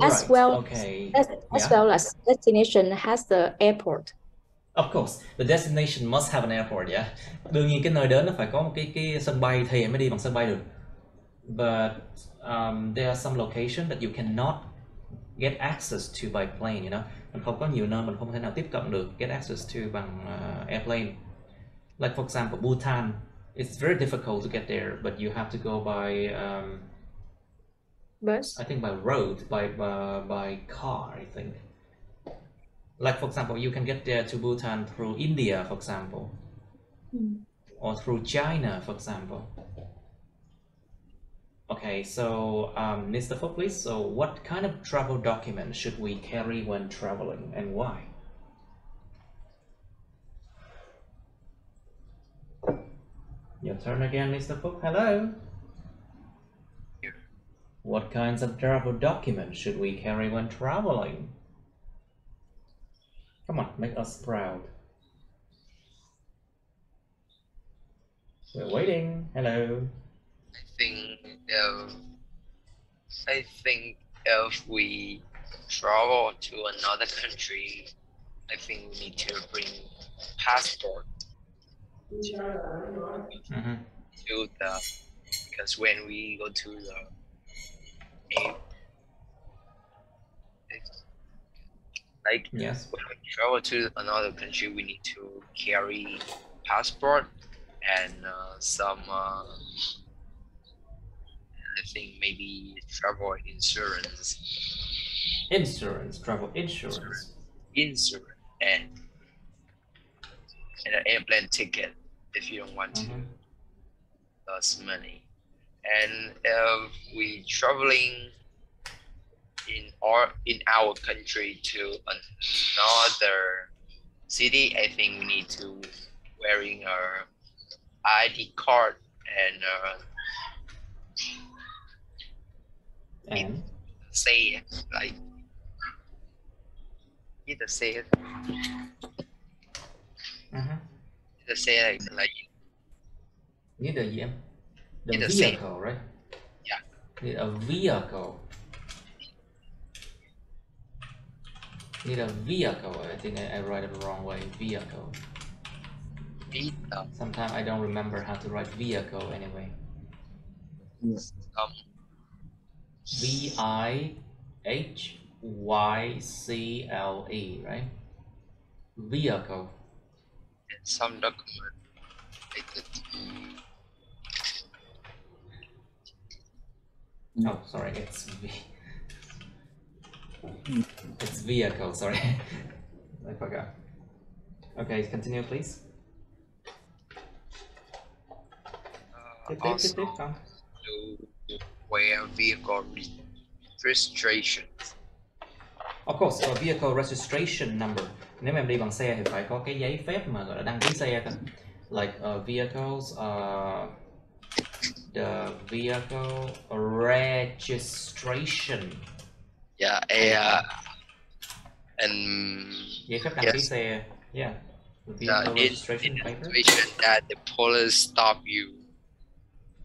As well as destination has the airport. Of course, the destination must have an airport, yeah. Đương nhiên cái nơi đến nó phải có một cái sân bay thì mới đi bằng sân bay được. But there are some locations that you cannot get access to by plane, you know. Mình không có nhiều nơi mình không thể nào tiếp cận được, get access to bằng airplane. Like for example, Bhutan, it's very difficult to get there, but you have to go by bus. I think by road, by car, I think. Like for example, you can get there to Bhutan through India, for example, or through China, for example. Okay, so Mr. Fook, please. So, what kind of travel document should we carry when traveling, and why? Your turn again, Mr. Fook. Hello. What kinds of travel documents should we carry when traveling? Come on, make us proud. We're waiting. Hello. I think if we travel to another country, I think we need to bring passport Mm-hmm. to the because when we go to a like Yes. when we travel to another country, we need to carry passport and some I think maybe travel insurance, Travel insurance. and an airplane ticket if you don't want to Mm-hmm. lose money. And if we traveling in our country to another city, I think we need to wearing our ID card and And say like either say mm-hmm. either say like Need a gì em? The either say vehicle, right? yeah. Need a vehicle. Need a vehicle. I think I write it the wrong way. Vehicle. Sometimes I don't remember how to write vehicle anyway. Yes. VIHYCLE, right? Vehicle. And some document related. Oh, sorry, it's it's vehicle. Sorry, I forgot. Okay, continue, please. Also to wear vehicle registrations. Of course, vehicle registration number. Nếu mà em đi bằng xe thì phải có cái giấy phép mà gọi là đăng ký xe cơ. Like vehicles, the vehicle registration. Yeah, and Giấy phép đăng ký xe. Yeah. The vehicle registration paper. That the police stop you.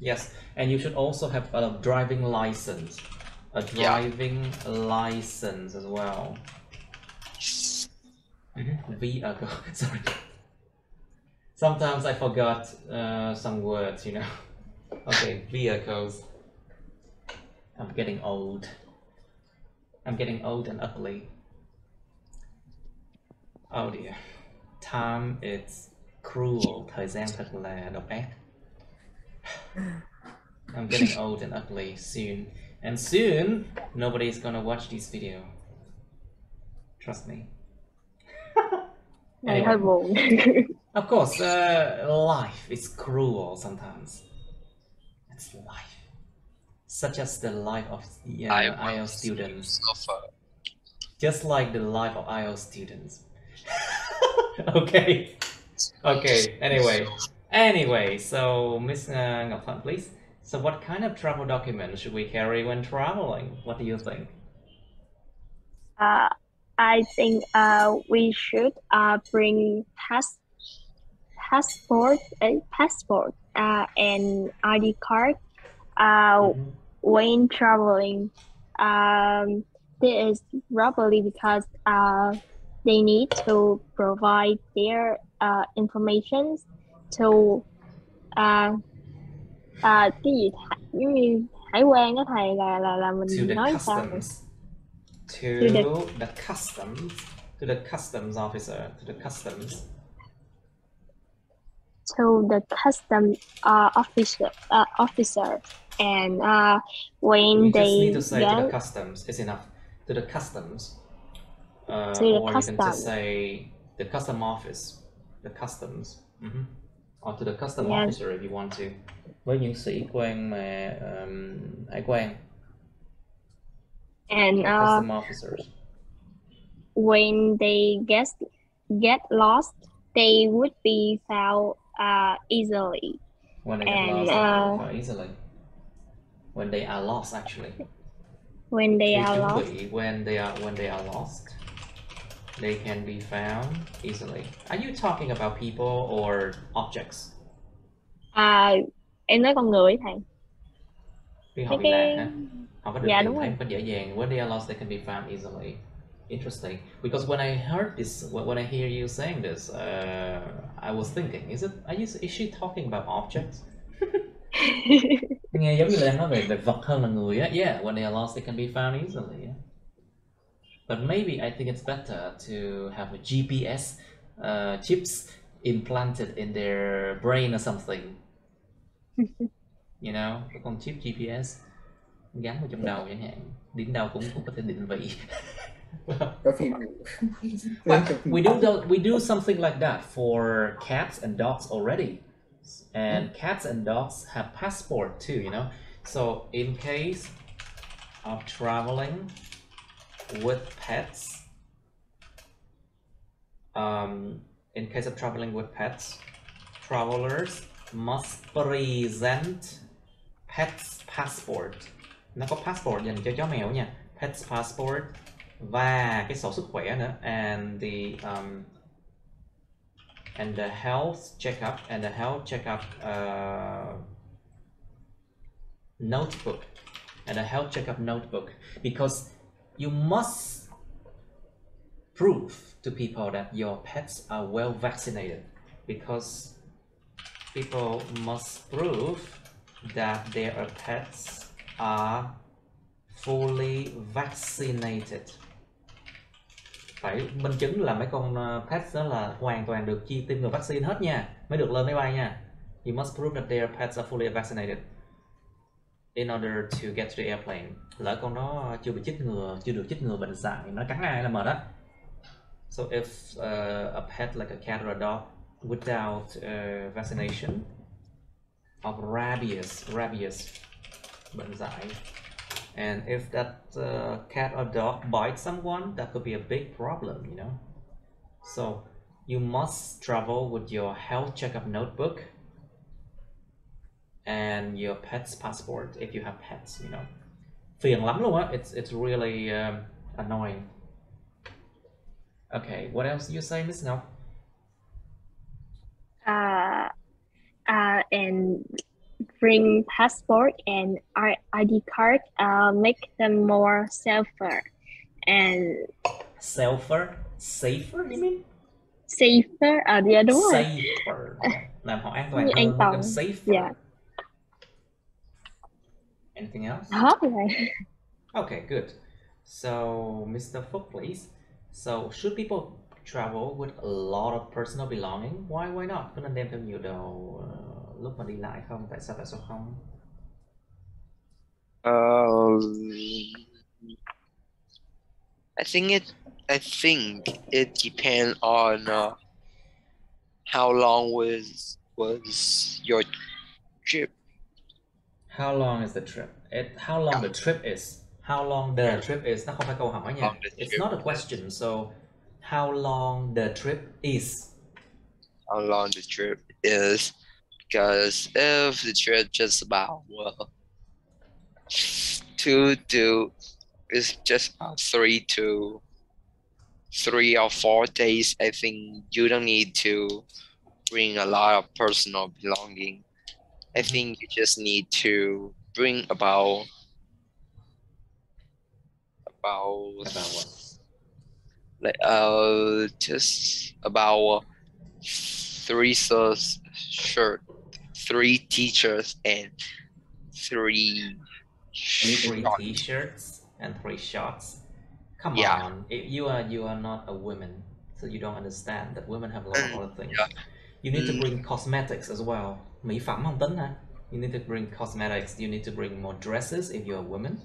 Yes, and you should also have a driving license. A driving license as well. Vehicle. Sorry. Sometimes I forgot some words, you know. Okay, vehicles. I'm getting old. I'm getting old and ugly. Oh dear. Time is cruel. Thời gian thật là độc ác. I'm getting old and ugly soon. And soon, nobody's gonna watch this video. Trust me. Anyway, of course, life is cruel sometimes. It's life. Such as the life of the IELTS students. Just like the life of IELTS students. Okay. Okay, anyway, so Miss Ngọc Thuận, please. So what kind of travel document should we carry when traveling? What do you think? I think we should bring passport and ID card when traveling. This is probably because they need to provide their information to cái gì giống như hải quan đó thầy, là mình nói sao vậy? To the customs officer, to the customs. To the custom officer, and when you they just need to say to the customs, it's enough. To the customs, or you can just say the custom office, the customs, or to the custom officer if you want to. Với những sĩ quan mà hải quan. And custom officers. When they get lost, they would be found easily. When they get lost, found easily. When they are lost, actually. When they are lost. When they are lost, they can be found easily. Are you talking about people or objects? Em nói con người thầy. Khi họ bị lạc ha, cái họ có được dạ tìm đúng thấy rồi. một cách dễ dàng. When they are lost, they can be found easily. Interesting. Because when I heard this, when I hear you saying this, I was thinking, is she talking about objects? Nghe giống như là đang nói về vật hơn là người á. Yeah, when they are lost, they can be found easily. Yeah. But maybe I think it's better to have a GPS chips implanted in their brain or something. You know, cái con chip GPS gắn vào trong đầu chẳng hạn, đến đâu cũng có thể định vị. Well, we do something like that for cats and dogs already, and cats and dogs have passport too. You know, so in case of traveling with pets, travelers must present pet's passport. Nó có passport dành cho chó mèo nha, pet's passport và cái sổ sức khỏe nữa, and the health checkup notebook, because you must prove to people that your pets are well vaccinated, because people must prove that their pets are fully vaccinated. Phải minh chứng là mấy con pets đó là hoàn toàn được tiêm ngừa vaccine hết nha, mới được lên máy bay nha. You must prove that their pets are fully vaccinated in order to get to the airplane. Lỡ con đó chưa được chích ngừa bệnh dại, nó cắn ai là mệt đó. So if a pet like a cat or a dog without vaccination of rabies, bệnh dại, and if that cat or dog bites someone, that could be a big problem, you know. So you must travel with your health checkup notebook and your pet's passport if you have pets, you know. Phiền lắm luôn á. It's really annoying. Okay, what else you say, Miss Ngọc? And bring passport and ID card, make them more safer and Safer, you mean? Safer, dạ đúng rồi. Safer, làm họ an toàn Như an hơn, toàn. become safer. Dạ. Anything else? Hết rồi. Okay, good. So, Mr. Phúc, please. So, should people travel with a lot of personal belonging? Why not? Có nên đem theo nhiều đồ lúc mà đi lại không? Tại sao không? I think it depends on how long was your trip. How long is the trip? How long the trip is? How long the trip is? Nó không phải câu hỏi nha. It's not a question. So, how long the trip is? How long the trip is? Because if the trip just about it's just about 3 or 4 days, I think you don't need to bring a lot of personal belonging. I think you just need to bring about About what? Like just about 3 shirts, 3 t-shirts, and 3 t-shirts and 3 shorts. Come Yeah. on, you are not a woman, so you don't understand that women have a lot of other things. Yeah. You need to bring cosmetics as well. Mỹ phẩm không tính hả? You need to bring cosmetics. You need to bring more dresses if you're a woman.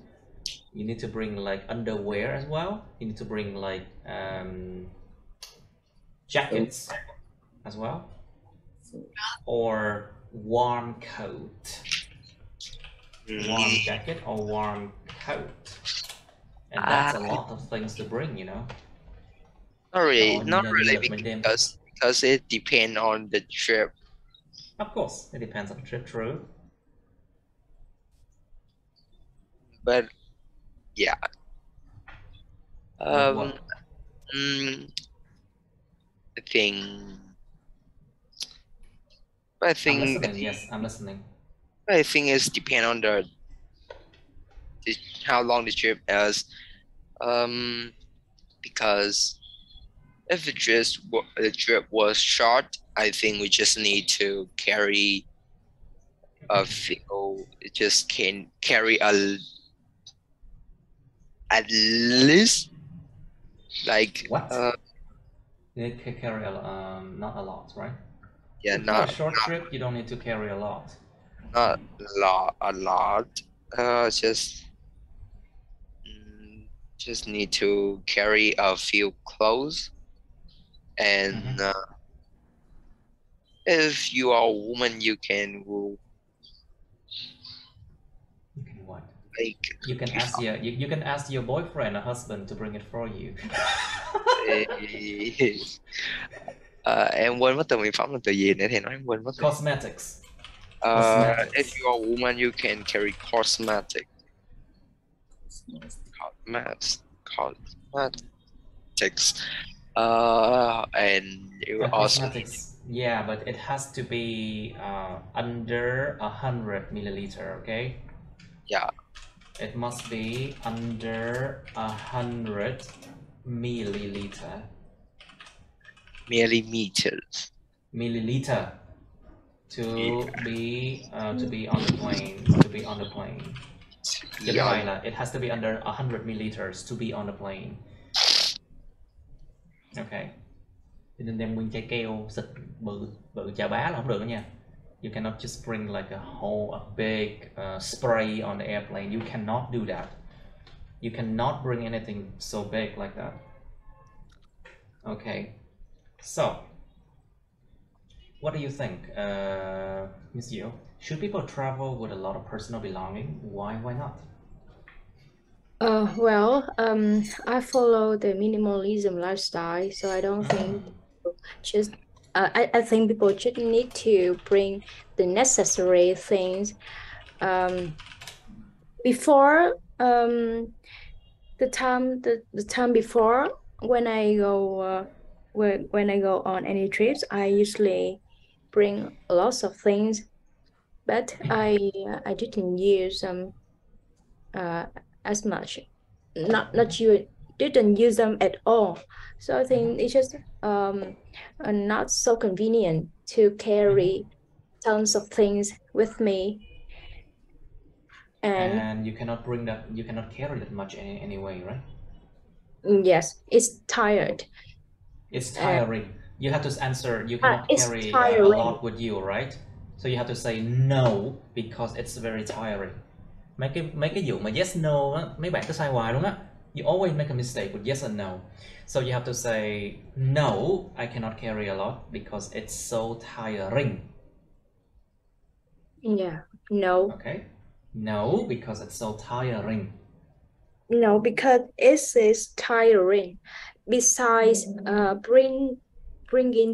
You need to bring like underwear as well. You need to bring like jackets as well, or warm coat, warm jacket or warm coat, and that's a lot of things to bring, you know. Not really, because it depends on the trip. Of course, it depends on the trip, true. But yeah. What? I think I'm listening. Yes, I'm listening. I think it's depend on how long the trip is. Because if the trip was short, I think we just need to carry a few. Just can carry at least like What? You carry not a lot, right? yeah, For a short trip, you don't need to carry a lot. not a lot. Just need to carry a few clothes, and if you are a woman, you can You can what? like You can ask you can ask your boyfriend or husband to bring it for you. Em quên mất từ miệng phẩm là từ gì nữa thì nói em quên mất rồi. Cosmetics. If you are a woman, you can carry cosmetics. And you also cosmetics. Yeah, but it has to be under 100 milliliter. Okay. Yeah. It must be under 100 milliliter. Millimeters. Milliliter to be on the plane. To be on the plane. It has to be under 100 milliliters to be on the plane. Okay. Nên đem nguyên chai keo xịt bự chà bá là không được đó nha. You cannot just bring like a big spray on the airplane. You cannot do that. You cannot bring anything so big like that. Okay. So, what do you think, Miss Yu? Should people travel with a lot of personal belonging? Why not? Well, I follow the minimalism lifestyle, so I don't think just I think people just need to bring the necessary things. Before the time before when I go when I go on any trips, I usually bring lots of things, but I didn't use them as much. Not you didn't use them at all. So I think it's just not so convenient to carry tons of things with me. And you cannot bring that. You cannot carry that much anyway, right? Yes, it's tired. It's tiring. You have to answer. You cannot carry a lot with you, right? So you have to say no because it's very tiring. Mấy cái vụ mà yes no á, mấy bạn cứ sai hoài luôn á. You always make a mistake with yes and no. So you have to say no, I cannot carry a lot because it's so tiring. Yeah, no. Okay. No, because it's so tiring. No, because it is tiring. Besides, bringing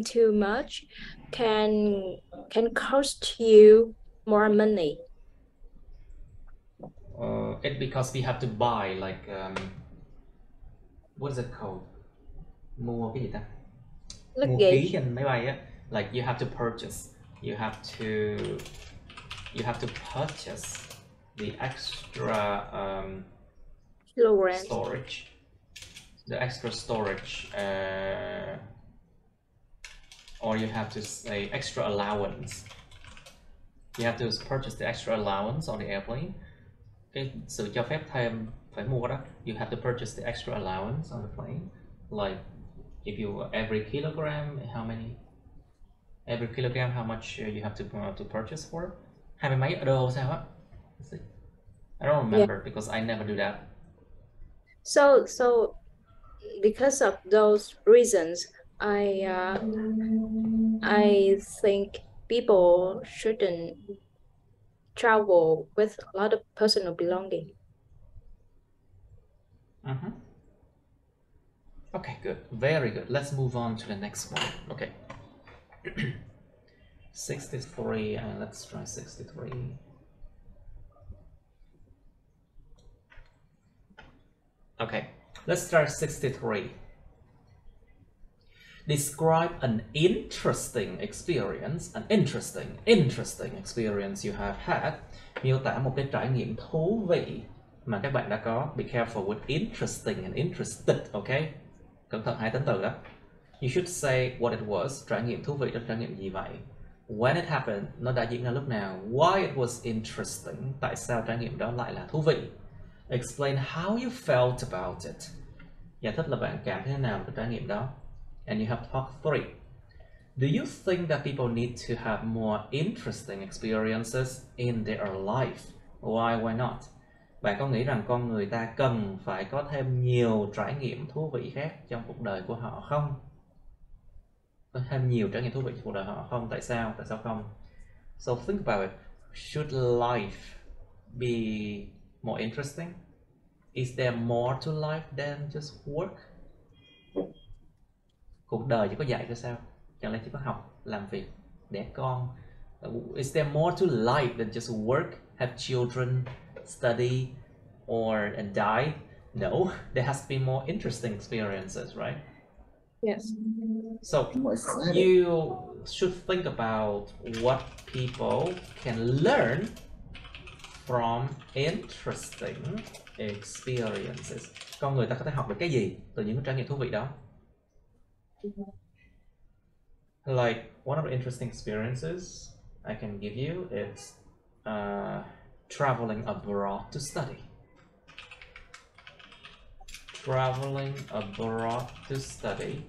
too much can cost you more money. It because we have to buy like what is it called? Mua cái gì ta? Mua ký trên máy bay á. Like you have to purchase. You have to purchase the extra storage. The extra storage, or you have to say extra allowance. You have to purchase the extra allowance on the airplane. Cái sự cho phép thêm phải mua đó. You have to purchase the extra allowance on the plane. Like if you every kilogram, how much you have to purchase for? 20 mấy đô sao á? I don't remember because I never do that. So because of those reasons, I think people shouldn't travel with a lot of personal belonging. Okay, good. Very good. Let's move on to the next one. Okay. 63, let's try 63. Okay, let's start 63. Describe an interesting experience, interesting experience you have had. Miêu tả một cái trải nghiệm thú vị mà các bạn đã có. Be careful with interesting and interested, okay? Cẩn thận hai tính từ đó. You should say what it was. Trải nghiệm thú vị đó, trải nghiệm gì vậy? When it happened, nó đã diễn ra lúc nào? Why it was interesting. Tại sao trải nghiệm đó lại là thú vị? Explain how you felt about it. Giải thích là bạn cảm thấy thế nào về trải nghiệm đó. And you have talk 3. Do you think that people need to have more interesting experiences in their life? Why not? Bạn có nghĩ rằng con người ta cần phải có thêm nhiều trải nghiệm thú vị khác trong cuộc đời của họ không? Có thêm nhiều trải nghiệm thú vị trong cuộc đời họ không? Tại sao? Tại sao không? So think about it. Should life be more interesting? Is there more to life than just work? Cuộc đời chỉ có dạy thôi sao? Chẳng lẽ chỉ có học, làm việc, đẻ con? Is there more to life than just work, have children, study, and die? No, there has to be more interesting experiences, right? Yes. So you should think about what people can learn from interesting experiences. Con người ta có thể học được cái gì từ những trải nghiệm thú vị đó? Like one of the interesting experiences I can give you is traveling abroad to study. Traveling abroad to study.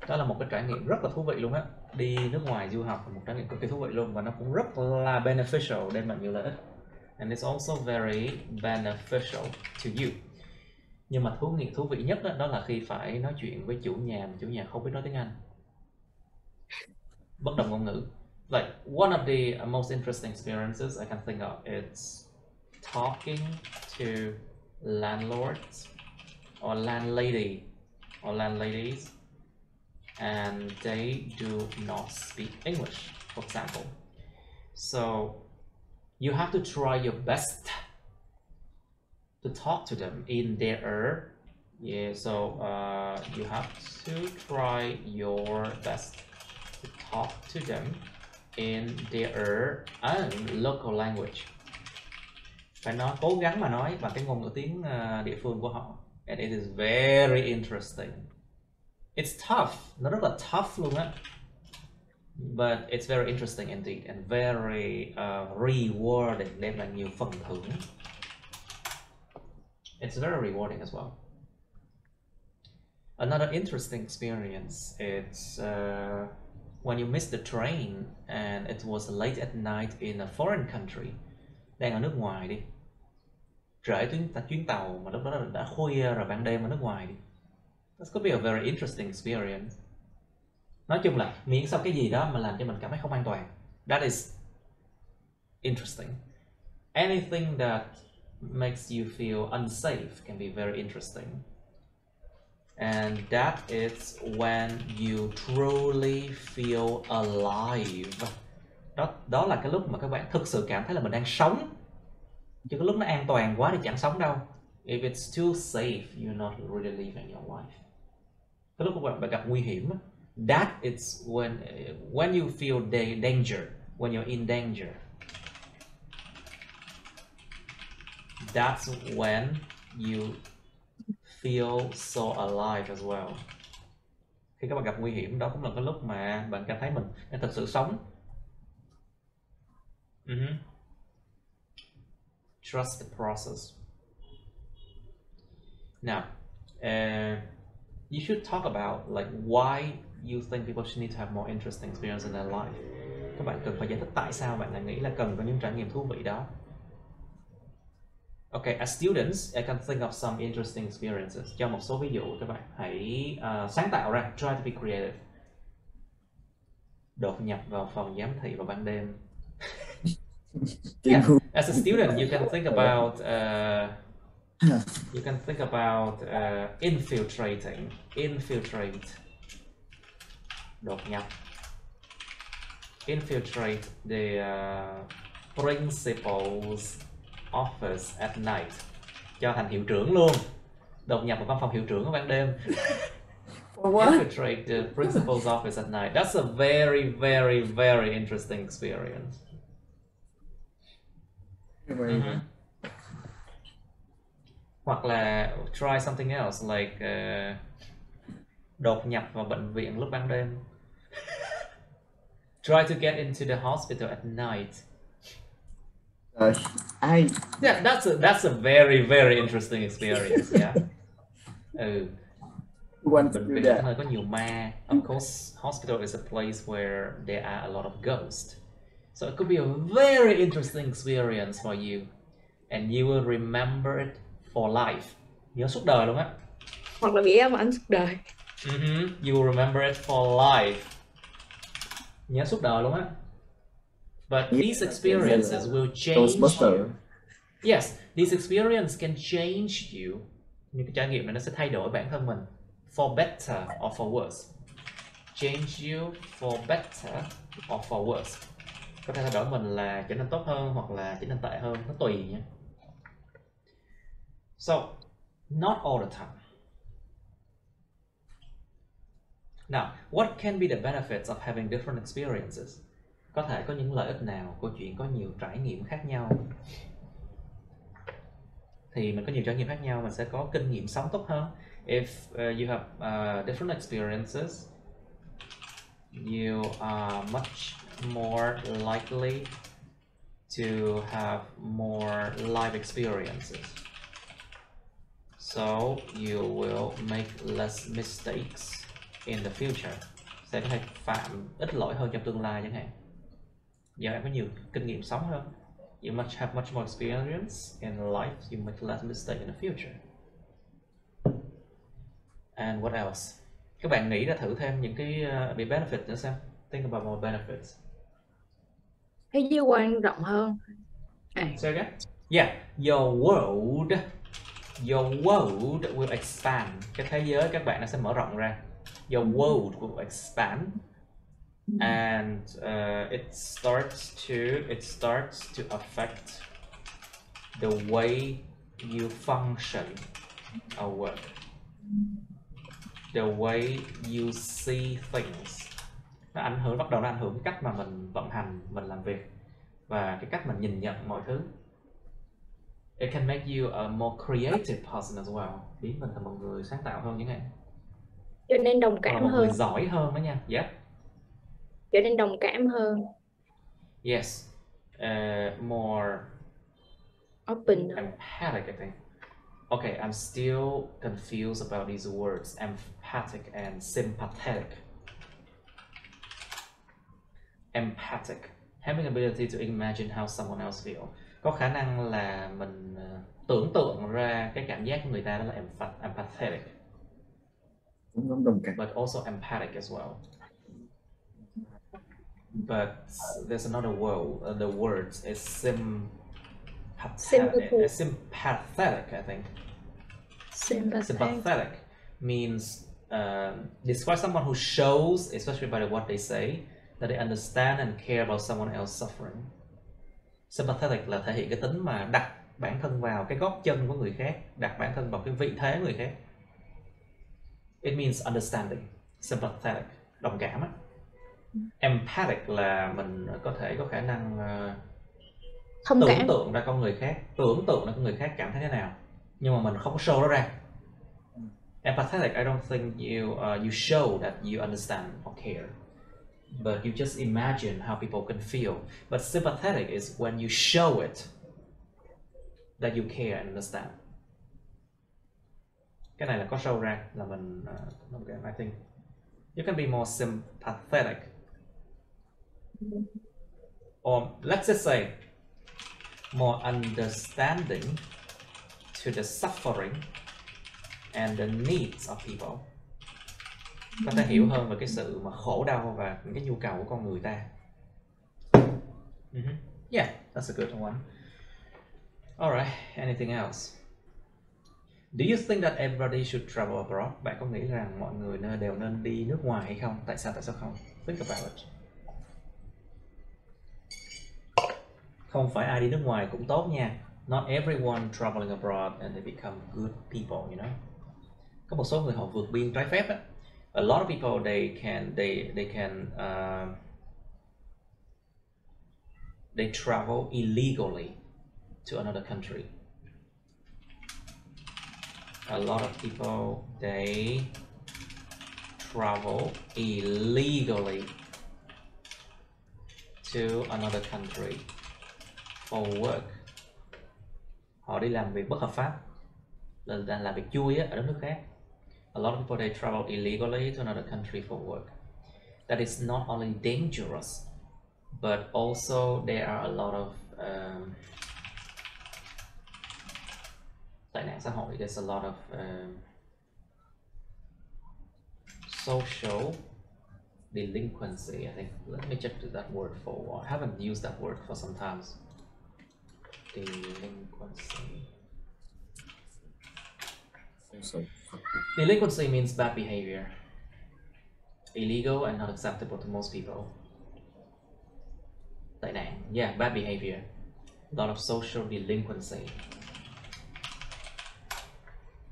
Đó là một cái trải nghiệm rất là thú vị luôn á. Đi nước ngoài du học là một trải nghiệm cực kỳ thú vị luôn, và nó cũng rất là beneficial, đem lại nhiều lợi ích. And it's also very beneficial to you. Nhưng mà thú vị nhất đó là khi phải nói chuyện với chủ nhà mà chủ nhà không biết nói tiếng Anh. Bất đồng ngôn ngữ. Like one of the most interesting experiences I can think of is talking to landlords or landladies, and they do not speak English, for example. So you have to try your best to talk to them in their you have to try your best to talk to them in their own local language. Phải cố gắng mà nói bằng cái ngôn ngữ tiếng địa phương của họ. And it is very interesting. It's tough, nó rất là tough luôn á. But it's very interesting indeed and very rewarding, đem lại nhiều phần thưởng. It's very rewarding as well. Another interesting experience is when you miss the train and it was late at night in a foreign country. Đang ở nước ngoài đi, trễ chuyến tàu mà lúc đó đã khuya rồi, ban đêm ở nước ngoài đi. That could be a very interesting experience. Nói chung là miễn sao cái gì đó mà làm cho mình cảm thấy không an toàn. That is interesting. Anything that makes you feel unsafe can be very interesting. And that is when you truly feel alive. Đó là cái lúc mà các bạn thực sự cảm thấy là mình đang sống. Chứ cái lúc nó an toàn quá thì chẳng sống đâu. If it's too safe, you're not really living your life. Cái lúc các bạn gặp nguy hiểm, that is when you feel danger, when you're in danger. That's when you feel so alive as well. Khi các bạn gặp nguy hiểm, đó cũng là cái lúc mà bạn cảm thấy mình đang thật sự sống. Trust the process. Now, you should talk about like why you think people should need to have more interesting experience in their life. Các bạn cần phải giải thích tại sao bạn lại nghĩ là cần có những trải nghiệm thú vị đó. Okay, as students, I can think of some interesting experiences. Cho một số ví dụ, các bạn hãy sáng tạo ra, try to be creative. Đột nhập vào phòng giám thị vào ban đêm. Yeah, as a student, you can think about infiltrate, đột nhập, infiltrate the principal's office at night, cho thành hiệu trưởng luôn, đột nhập vào văn phòng hiệu trưởng vào ban đêm. Infiltrate the principal's office at night. That's a very, very, very interesting experience. Hoặc là try something else like đột nhập vào bệnh viện lúc ban đêm. Try to get into the hospital at night. Yeah, that's a very very interesting experience. Yeah. Want to Bệnh do viện là cái that. nơi có nhiều ma. Of course, hospital is a place where there are a lot of ghosts. So it could be a very interesting experience for you, and you will remember it for life. Nhớ suốt đời luôn á. Hoặc là bị ám ảnh suốt đời. You will remember it for life. Nhớ suốt đời luôn á. But these experiences will change you. Yes, these experiences can change you. Những cái trải nghiệm này nó sẽ thay đổi bản thân mình, for better or for worse. Change you for better or for worse. Có thể thay đổi mình là trở nên tốt hơn hoặc là trở nên tệ hơn, nó tùy nhé. So, not all the time. Now, what can be the benefits of having different experiences? Có thể có những lợi ích nào của chuyện có nhiều trải nghiệm khác nhau? Thì mình có nhiều trải nghiệm khác nhau, mình sẽ có kinh nghiệm sống tốt hơn. If you have different experiences, you are much more likely to have more life experiences. So you will make less mistakes in the future. Sẽ có thể phạm ít lỗi hơn trong tương lai chẳng hạn. Giờ em có nhiều kinh nghiệm sống hơn. You must have much more experience in life. You make less mistake in the future. And what else? Các bạn nghĩ ra thử thêm những cái benefit nữa xem. Think about more benefits. Thế giới quan rộng hơn. Say again? Yeah, your world will expand. Cái thế giới các bạn nó sẽ mở rộng ra. Your world will expand. And it starts to affect the way you function or work, the way you see things. Nó bắt đầu ảnh hưởng cách mà mình vận hành, mình làm việc và cái cách mình nhìn nhận mọi thứ. It can make you a more creative person as well. Biến mình thành một người sáng tạo hơn chẳng hạn. Trở nên đồng cảm một hơn. người giỏi hơn đó nha. Yeah. Trở nên đồng cảm hơn. Yes. More open. Empathic, I think. Okay, I'm still confused about these words. Empathic and sympathetic. Empathic. Having ability to imagine how someone else feels. Có khả năng là mình tưởng tượng ra cái cảm giác của người ta, đó là empathetic. But also empathic as well. But there's another word. The word is sympathetic, I think. Sympathetic means describe someone who shows, especially by what they say, that they understand and care about someone else suffering. Sympathetic là thể hiện cái tính mà đặt bản thân vào cái gót chân của người khác, đặt bản thân vào cái vị thế của người khác. It means understanding. Sympathetic, đồng cảm á. Empathic là mình có thể có khả năng tưởng tượng ra con người khác cảm thấy thế nào, nhưng mà mình không có show nó ra. Empathetic, I don't think you show that you understand or care, but you just imagine how people can feel. But sympathetic is when you show it that you care and understand. Cái này là có show ra là mình I think you can be more sympathetic. Or let's just say more understanding to the suffering and the needs of people. Có thể hiểu hơn về cái sự mà khổ đau và những cái nhu cầu của con người ta. Yeah, that's a good one. Alright, anything else? Do you think that everybody should travel abroad? Bạn có nghĩ rằng mọi người đều nên đi nước ngoài hay không? Tại sao không? Think about it. Không phải ai đi nước ngoài cũng tốt nha. Not everyone traveling abroad and they become good people, you know. Có một số người họ vượt biên trái phép á. A lot of people they travel illegally to another country. a lot of people, they travel illegally to another country for work. Họ đi làm việc bất hợp pháp, là làm việc chui ở đất nước khác. A lot of people, they travel illegally to another country for work. That is not only dangerous, but also there are a lot of tệ nạn xã hội. There's a lot of social delinquency, I think. Let me check that word for a while. I haven't used that word for some times. Delinquency. Delinquency means bad behavior. Illegal and not acceptable to most people. Tệ nạn, yeah, bad behavior. A lot of social delinquency.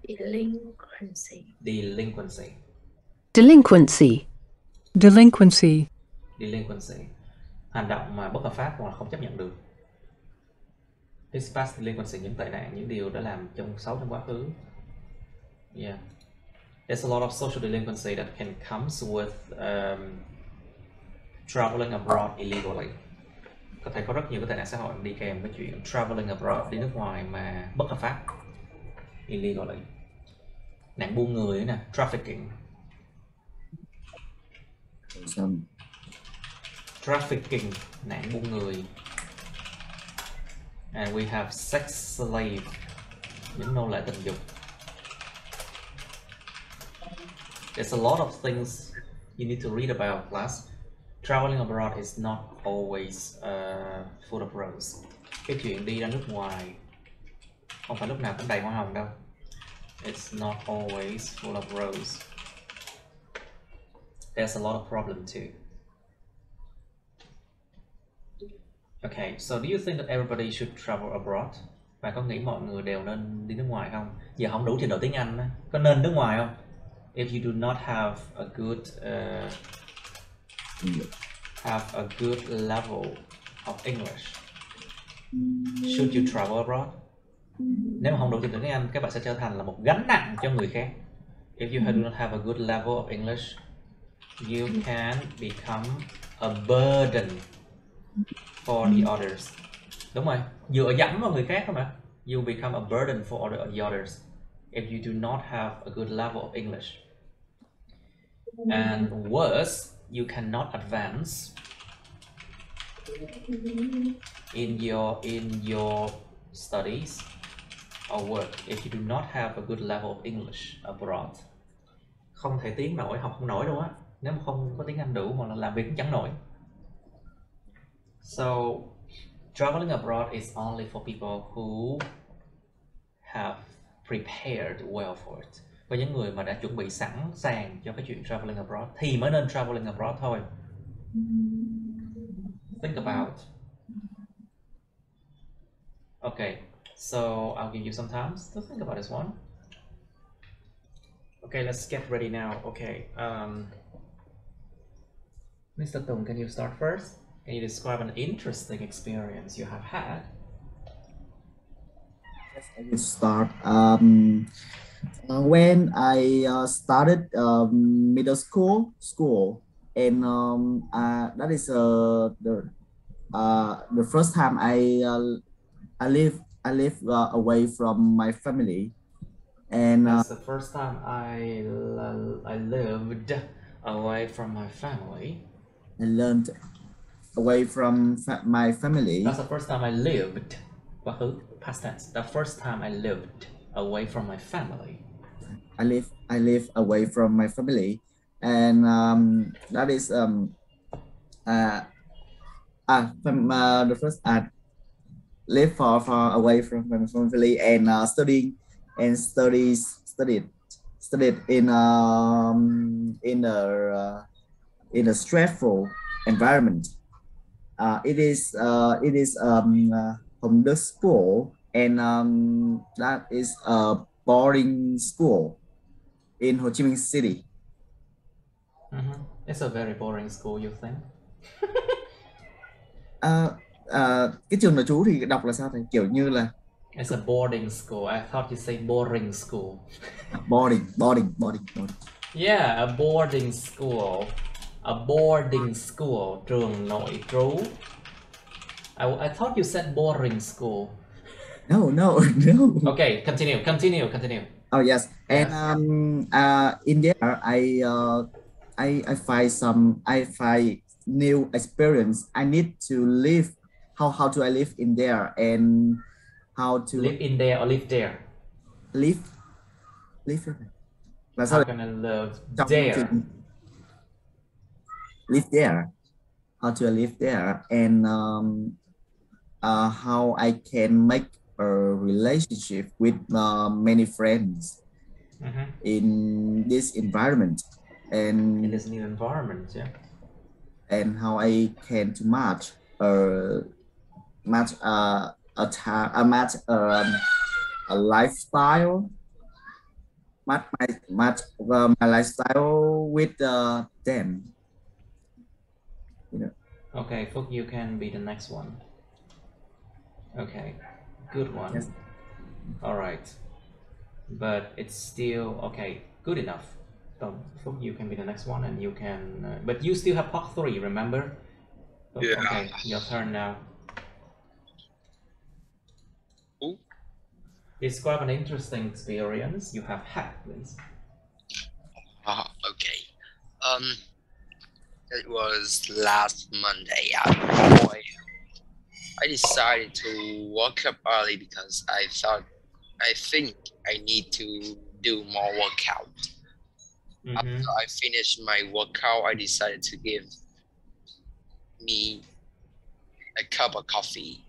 Delinquency. Delinquency. Delinquency. Delinquency. Delinquency. Hành động mà bất hợp pháp hoặc là không chấp nhận được. His past delinquency, những tệ nạn, những điều đã làm xấu trong quá khứ. Yeah. There's a lot of social delinquency that can comes with traveling abroad illegally. Có thể có rất nhiều cái tệ nạn xã hội đi kèm với chuyện traveling abroad, đi nước ngoài mà bất hợp pháp. Illegally. Nạn buôn người nè, trafficking. Trafficking, nạn buôn người. And we have sex slave, những nô lệ tình dục. There's a lot of things you need to read about, class. Traveling abroad is not always full of roses. Cái chuyện đi ra nước ngoài không phải lúc nào cũng đầy hoa hồng đâu. It's not always full of roses. There's a lot of problem too. Okay, so do you think that everybody should travel abroad? Bạn có nghĩ mọi người đều nên đi nước ngoài không? Giờ không đủ trình độ tiếng Anh á, có nên nước ngoài không? If you do not have a good level of English, should you travel abroad? Nếu mà không đủ trình độ tiếng Anh, các bạn sẽ trở thành là một gánh nặng cho người khác. If you do not have a good level of English, you can become a burden for the others. Đúng rồi, dựa dẫm vào người khác không ạ? You become a burden for the others if you do not have a good level of English. And worse, you cannot advance in your studies or work if you do not have a good level of English abroad. Không thể tiến nổi, học không nổi đâu á, nếu mà không có tiếng Anh đủ hoặc là làm việc cũng chẳng nổi. So traveling abroad is only for people who have prepared well for it. Với những người mà đã chuẩn bị sẵn sàng cho cái chuyện traveling abroad thì mới nên traveling abroad thôi. Think about. Okay, so I'll give you some time to think about this one. Okay, let's get ready now. Okay, Mr. Tùng, can you start first? Can you describe an interesting experience you have had? Yes, I will start. When I started middle school, and that is the first time I live away from my family, and That's the first time I lived away from my family. I learned away from my family. That's the first time I lived. Quá khứ, past tense. The first time I lived away from my family. I live away from my family, and that is the first live far away from my family and studied in a stressful environment. It is from the school, and that is a boarding school in Ho Chi Minh City. It's a very boring school, you think? Cái trường nội trú thì đọc là sao thầy? Kiểu như là It's a boarding school. I thought you say boring school. Boarding. Yeah, a boarding school. A boarding school. Trường nội trú. I thought you said boring school. No. Okay, continue. Oh yes, Yes. and in there I find new experience. I need to live. How do I live in there, and how to Live in there or live there? live? Là sao? How can I live Trong there? trình live there. How to live there, and how I can make a relationship with many friends in this environment, and In this new environment, yeah. And how I can to match a lifestyle, match my lifestyle with them. You know. Okay, Phúc, you can be the next one. Okay, good one. Yes. All right, but it's still okay. Good enough. So, Phúc, you can be the next one, and you can. But you still have part 3. Remember? Yeah. Okay, your turn now. Ooh. Describe an interesting experience you have had, please. Okay. It was last Monday at 4 a.m. I decided to wake up early because I think I need to do more workout. After I finished my workout, I decided to give me a cup of coffee.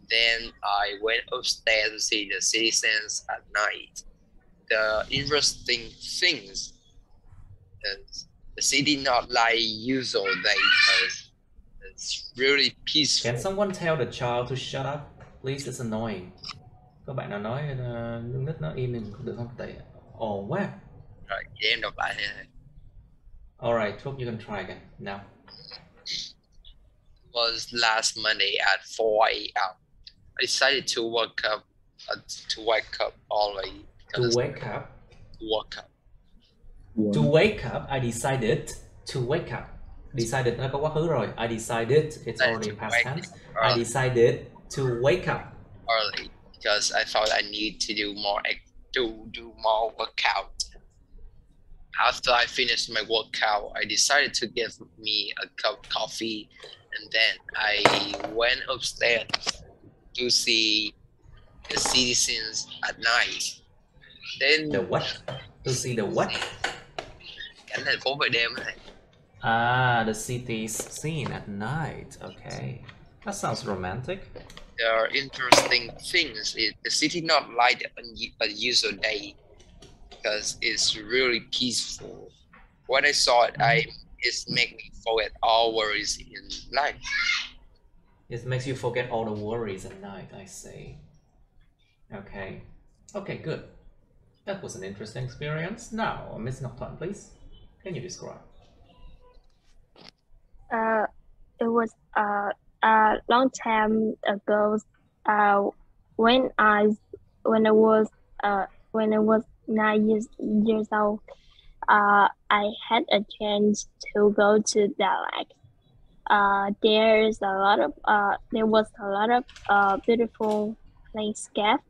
Then I went upstairs to see the citizens at night. The interesting things is the city not like usual day because it's really peaceful. Can someone tell the child to shut up? Please, it's annoying. Có bạn nào nói nước nít nó im được không? Tại ồn quá. Rồi, để em đọc lại ha. Alright, Phúc, you can try again now. It was last Monday at 4 a.m. I decided to wake up early. To wake up? Woke up. To wake up, I decided to wake up. Decided nó có quá khứ rồi. I decided, it's already past tense. I decided to wake up early because I thought I need to do more workout. After I finished my workout, I decided to give me a cup of coffee, and then I went upstairs to see the citizens at night. Then the what? To see the what? Cảnh thành phố về đêm này. The city's scene at night. Okay, that sounds romantic. There are interesting things. The city not like a usual day because it's really peaceful. When I saw it, it made me forget all worries in life. It makes you forget all the worries at night, I see. Okay. Okay, good. That was an interesting experience. Now, Miss Nocturne, please. Can you describe? It was a long time ago. When I was 9 years old, I had a chance to go to Dalat. There was a lot of beautiful landscape,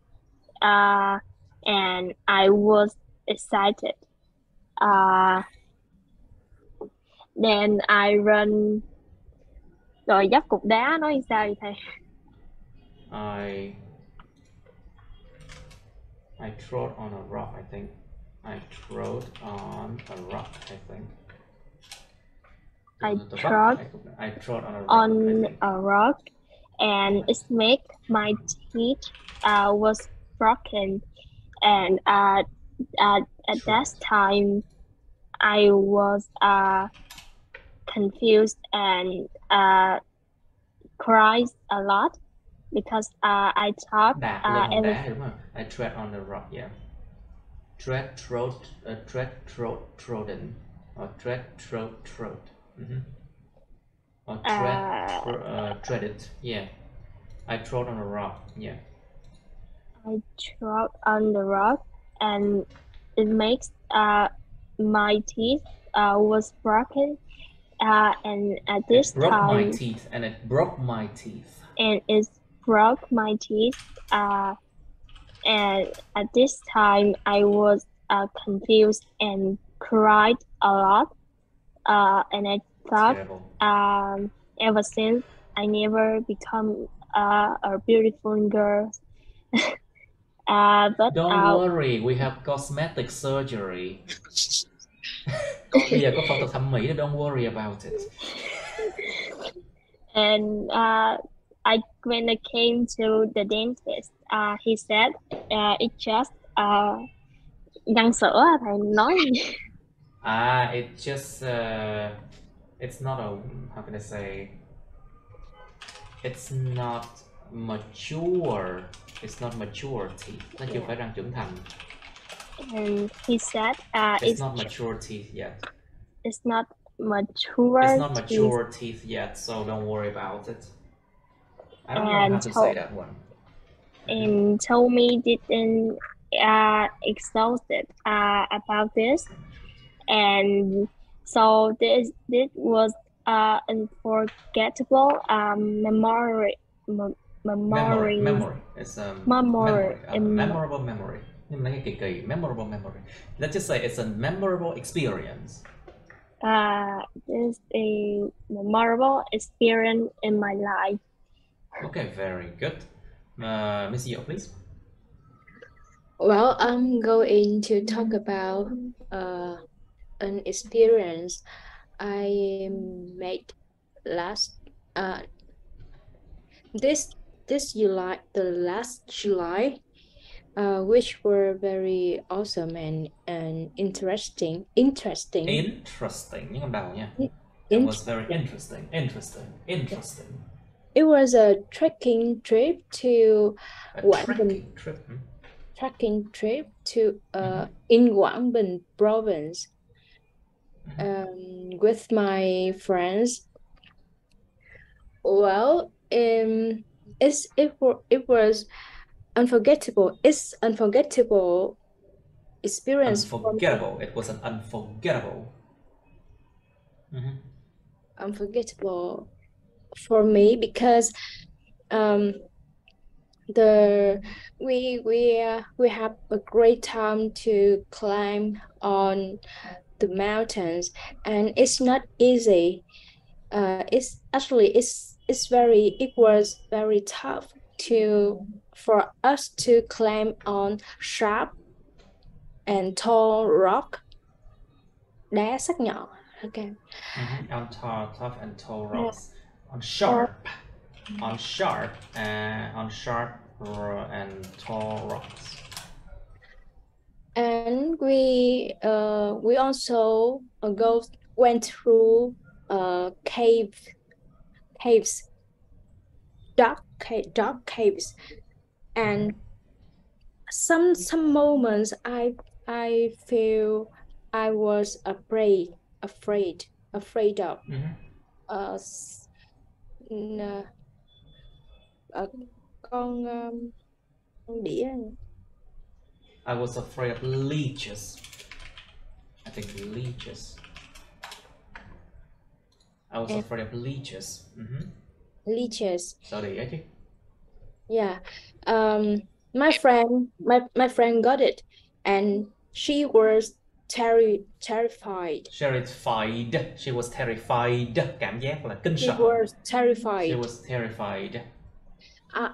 and I was excited. Then I run. Rồi dấp cục đá nói sao vậy thầy? I trod on a rock, I think. I trod on a rock, I think. I trod on a rock, and it made my teeth was broken, and at that time I was confused and cried a lot because I thought everything. I tread on the rock, yeah. Trodden, or trod. Or treaded, yeah. I trod on a rock, yeah. I trod on the rock, and it makes my teeth was broken. And at this It broke my time, teeth, and it broke my teeth. and it broke my teeth. And at this time, I was confused and cried a lot. And I thought, Terrible. ever since, I never become a beautiful girl. But Don't worry, we have cosmetic surgery. Bây giờ có phẫu thuật thẩm mỹ, don't worry about it. And when I came to the dentist, he said it just răng sữa thầy nói. It just it's not a, how can I say, it's not mature. It's not mature teeth. Nó chưa phải răng trưởng thành. And he said it's not mature teeth yet. It's not mature. It's not mature teeth yet, so don't worry about it. I don't know how to say that one. And told me didn't exhausted about this, and so this was unforgettable memory. It's memorable memory. Nhưng mà cái kỳ memorable memory. Let's just say it's a memorable experience. This is a memorable experience in my life. Okay, very good. Miss Yo, please. Well, I'm going to talk about an experience I made last this July, the last July, which were very awesome and interesting. Interesting, những con đầu nha. It was very interesting. It was a trekking trip to in Quảng Bình province with my friends. Well, it was unforgettable. It's unforgettable experience. Unforgettable. It was an unforgettable. Unforgettable for me because we have a great time to climb on the mountains, and it's not easy. It was very tough for us to climb on sharp and tall rock. Đá sắc nhọn. Okay. On tough and tall rocks. On sharp and tall rocks. And we also went through caves, dark caves, and some moments I feel I was afraid of con đĩa. I was afraid of leeches. I think leeches. I was afraid of leeches. Leeches. Sorry, yeah. My friend got it, and she was terrified. She was terrified. Cảm giác là kinh sợ. She was terrified. She was terrified.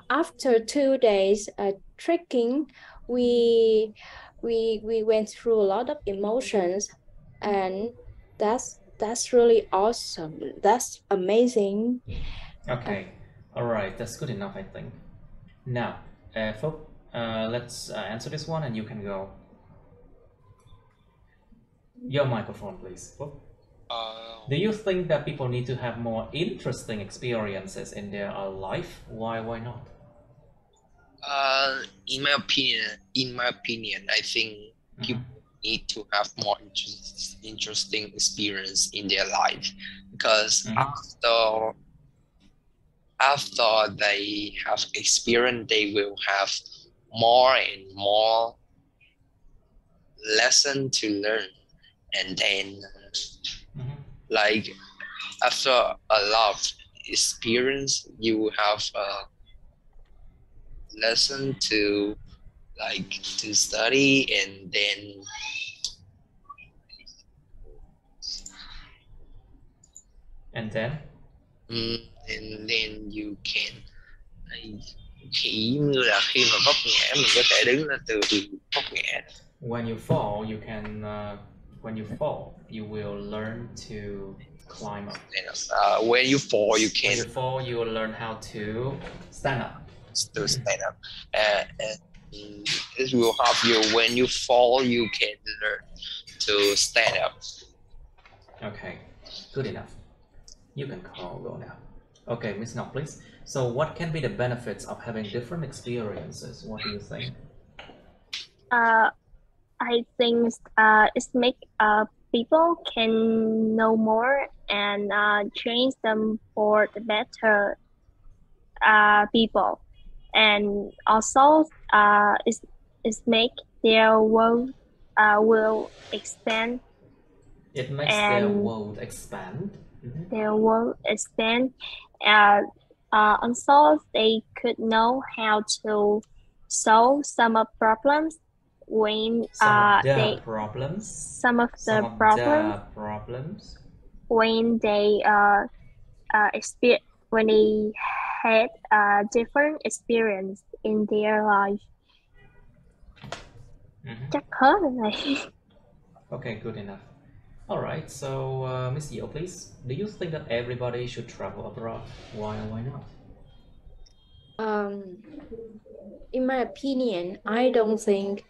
After 2 days trekking, we went through a lot of emotions, and that's really awesome. That's amazing. Okay, all right, that's good enough, I think. Now, Phúc, let's answer this one, and you can go. Your microphone, please. Phúc. Do you think that people need to have more interesting experiences in their life? Why not? In my opinion, I think people need to have more interesting experience in their life, because after they have experience, they will have more and more lesson to learn, and then like after a lot of experience, you will have a lesson to like to study, and then and then you can kiểu như là khi mà vấp ngã mình có thể đứng lên từ vấp ngã. When you fall, you can. When you fall, you will learn to climb up. When you fall, you can. When you fall, you will learn how to stand up. To stand up, and it will help you. When you fall, you can learn to stand up. Okay, good enough. You can go now. Okay, Miss Ngọc, please. So what can be the benefits of having different experiences? What do you think? I think it make people can know more and change them for the better people, and also it make their world will expand. It makes their world expand. Their world expand. Also, they could know how to solve some of problems when problems when they when they had a different experience in their life. Chắc hết rồi này. Okay, good enough. All right, so Miss Yeo, please. Do you think that everybody should travel abroad? Why or why not? In my opinion, I don't think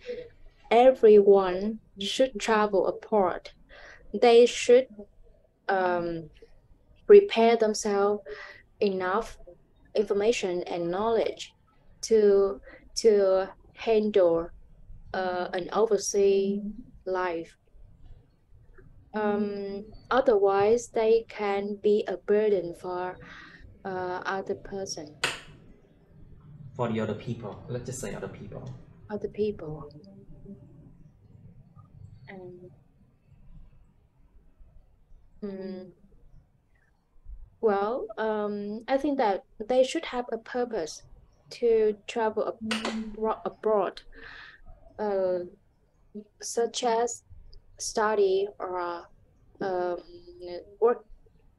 everyone should travel abroad. They should prepare themselves enough information and knowledge to handle an overseas life. Otherwise, they can be a burden for other person. For the other people, let's just say other people. Other people. Well, I think that they should have a purpose to travel abroad, such as study or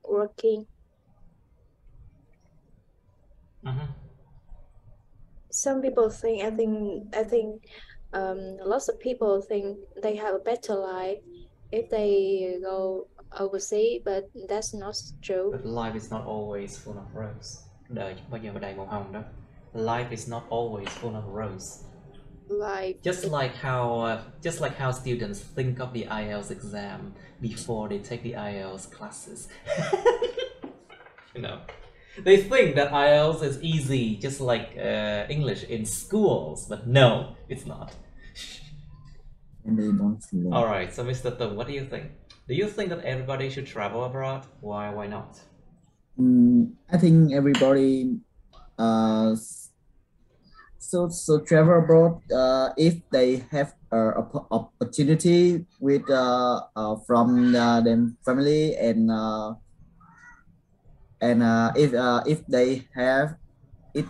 working. Some people think, I think lots of people think they have a better life if they go overseas, but that's not true. But life is not always full of roses. Đời bao giờ mà đầy màu hồng đó. Life is not always full of roses. Just like how students think of the IELTS exam before they take the IELTS classes. You know, they think that IELTS is easy, just like English in schools, but no, it's not. And they don't see. All right, so Mr. Tung, what do you think? Do you think that everybody should travel abroad? Why not? I think everybody so travel abroad if they have opportunity with from them family, and if they have if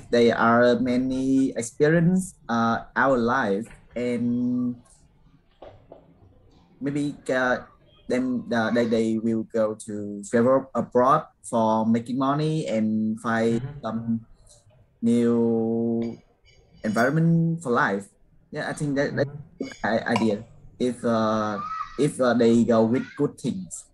they are many experience our life, and maybe then they will go to travel abroad for making money and find some new environment for life. Yeah, I think that's an idea. If they go with good things.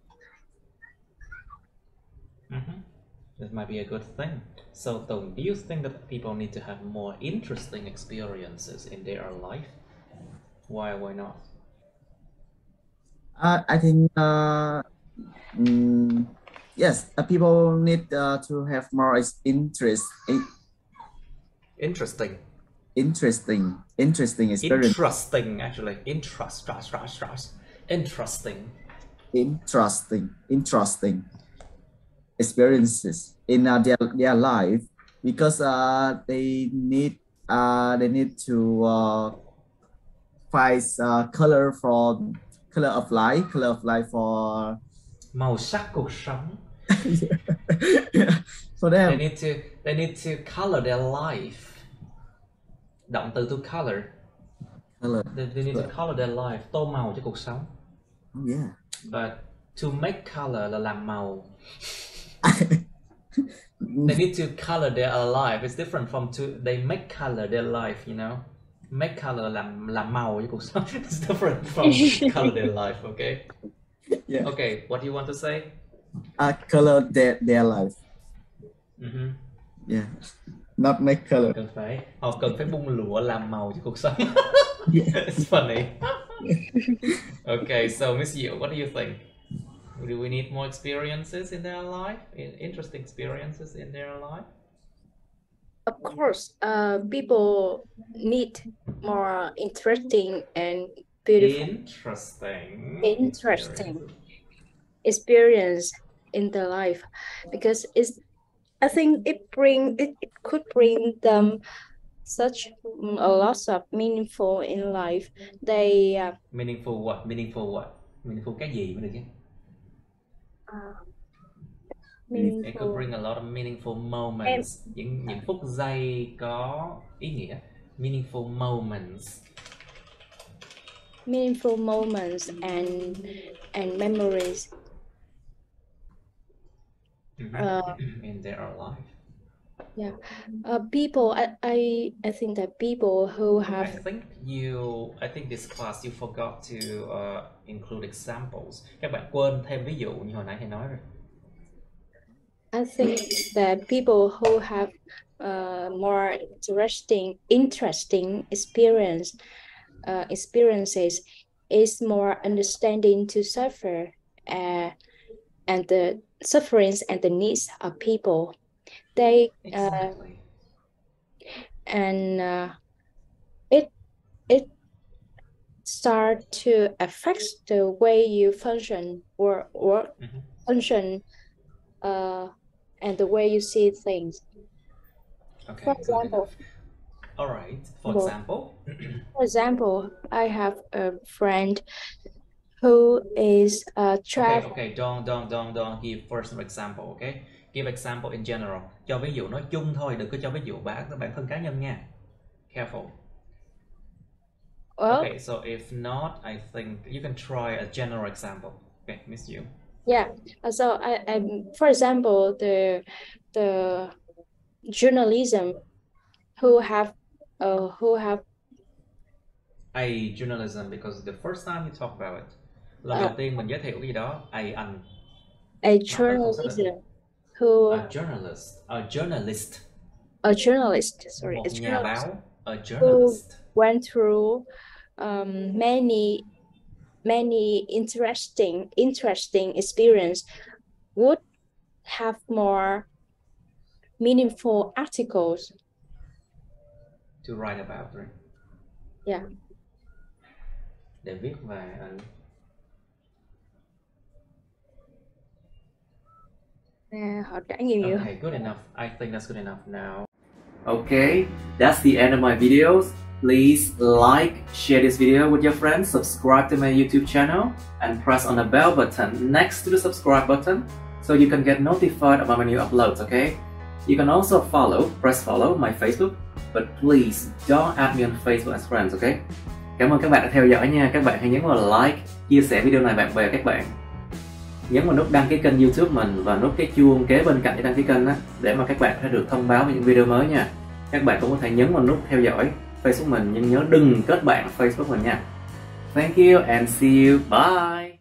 That might be a good thing. So, Tung, do you think that people need to have more interesting experiences in their life? Why not? I think yes, people need to have more interesting experience. Interesting, actually. Interesting experiences in their life, because they need they need to find color of life for Màu sắc cuộc sống. yeah, for them. They need to color their life. Động từ to color. They need to color their life. Tô màu cho cuộc sống. Oh, yeah. But to make color là làm màu. They need to color their life. It's different from they make color their life, you know. Make color làm màu cho cuộc sống. It's different from color their life, okay? Yeah. Okay, what do you want to say? Color their life. Yeah. Not make color. Họ cần phải bung lụa làm màu cho cuộc sống. Yeah. It's funny. Okay, so Miss Yu, what do you think? Do we need more experiences in their life? Interesting experiences in their life? Of course, people need more interesting and beautiful. Interesting experience in their life, because I think it could bring them such a lot of meaningful in life. They meaningful what? Meaningful cái gì mới được chứ? It could bring a lot of meaningful moments. Những phút giây có ý nghĩa. Meaningful moments. Meaningful moments and memories. In their life. Yeah, people. I think that people who have. I think this class you forgot to include examples. Các bạn quên thêm ví dụ như hồi nãy thầy nói rồi. I think that people who have more interesting experiences is more understanding to suffer and the sufferings and the needs of people. They exactly. It start to affect the way you function or function and the way you see things. Okay, for example, all right. For example, I have a friend who is traveling. Okay, don't give personal example, okay? Give example in general. Cho ví dụ nói chung thôi, đừng có cho ví dụ bản thân cá nhân nha. Careful. Well, okay, so if not, I think you can try a general example. Okay, Miss Yu. Yeah. So I for example, the journalism who have journalism, because the first time you talk about it. Lần đầu tiên mình giới thiệu cái gì đó, anh. A journalism who a journalist. Sorry, một nhà báo. A journalist who went through many interesting experience would have more meaningful articles to write about, right? Yeah. Để viết về họ trải nghiệm nhiều. Okay, good enough. I think that's good enough now. Okay, that's the end of my videos. Please like, share this video with your friends, subscribe to my YouTube channel, and press on the bell button next to the subscribe button so you can get notified about my new uploads, okay? You can also press follow my Facebook, but please don't add me on Facebook as friends, okay? Cảm ơn các bạn đã theo dõi nha. Các bạn hãy nhấn vào like, chia sẻ video này bạn bè các bạn. Nhấn vào nút đăng ký kênh YouTube mình và nút cái chuông kế bên cạnh để đăng ký kênh á, để mà các bạn sẽ được thông báo về những video mới nha. Các bạn cũng có thể nhấn vào nút theo dõi Facebook mình, nhưng nhớ đừng kết bạn Facebook mình nha. Thank you and see you. Bye.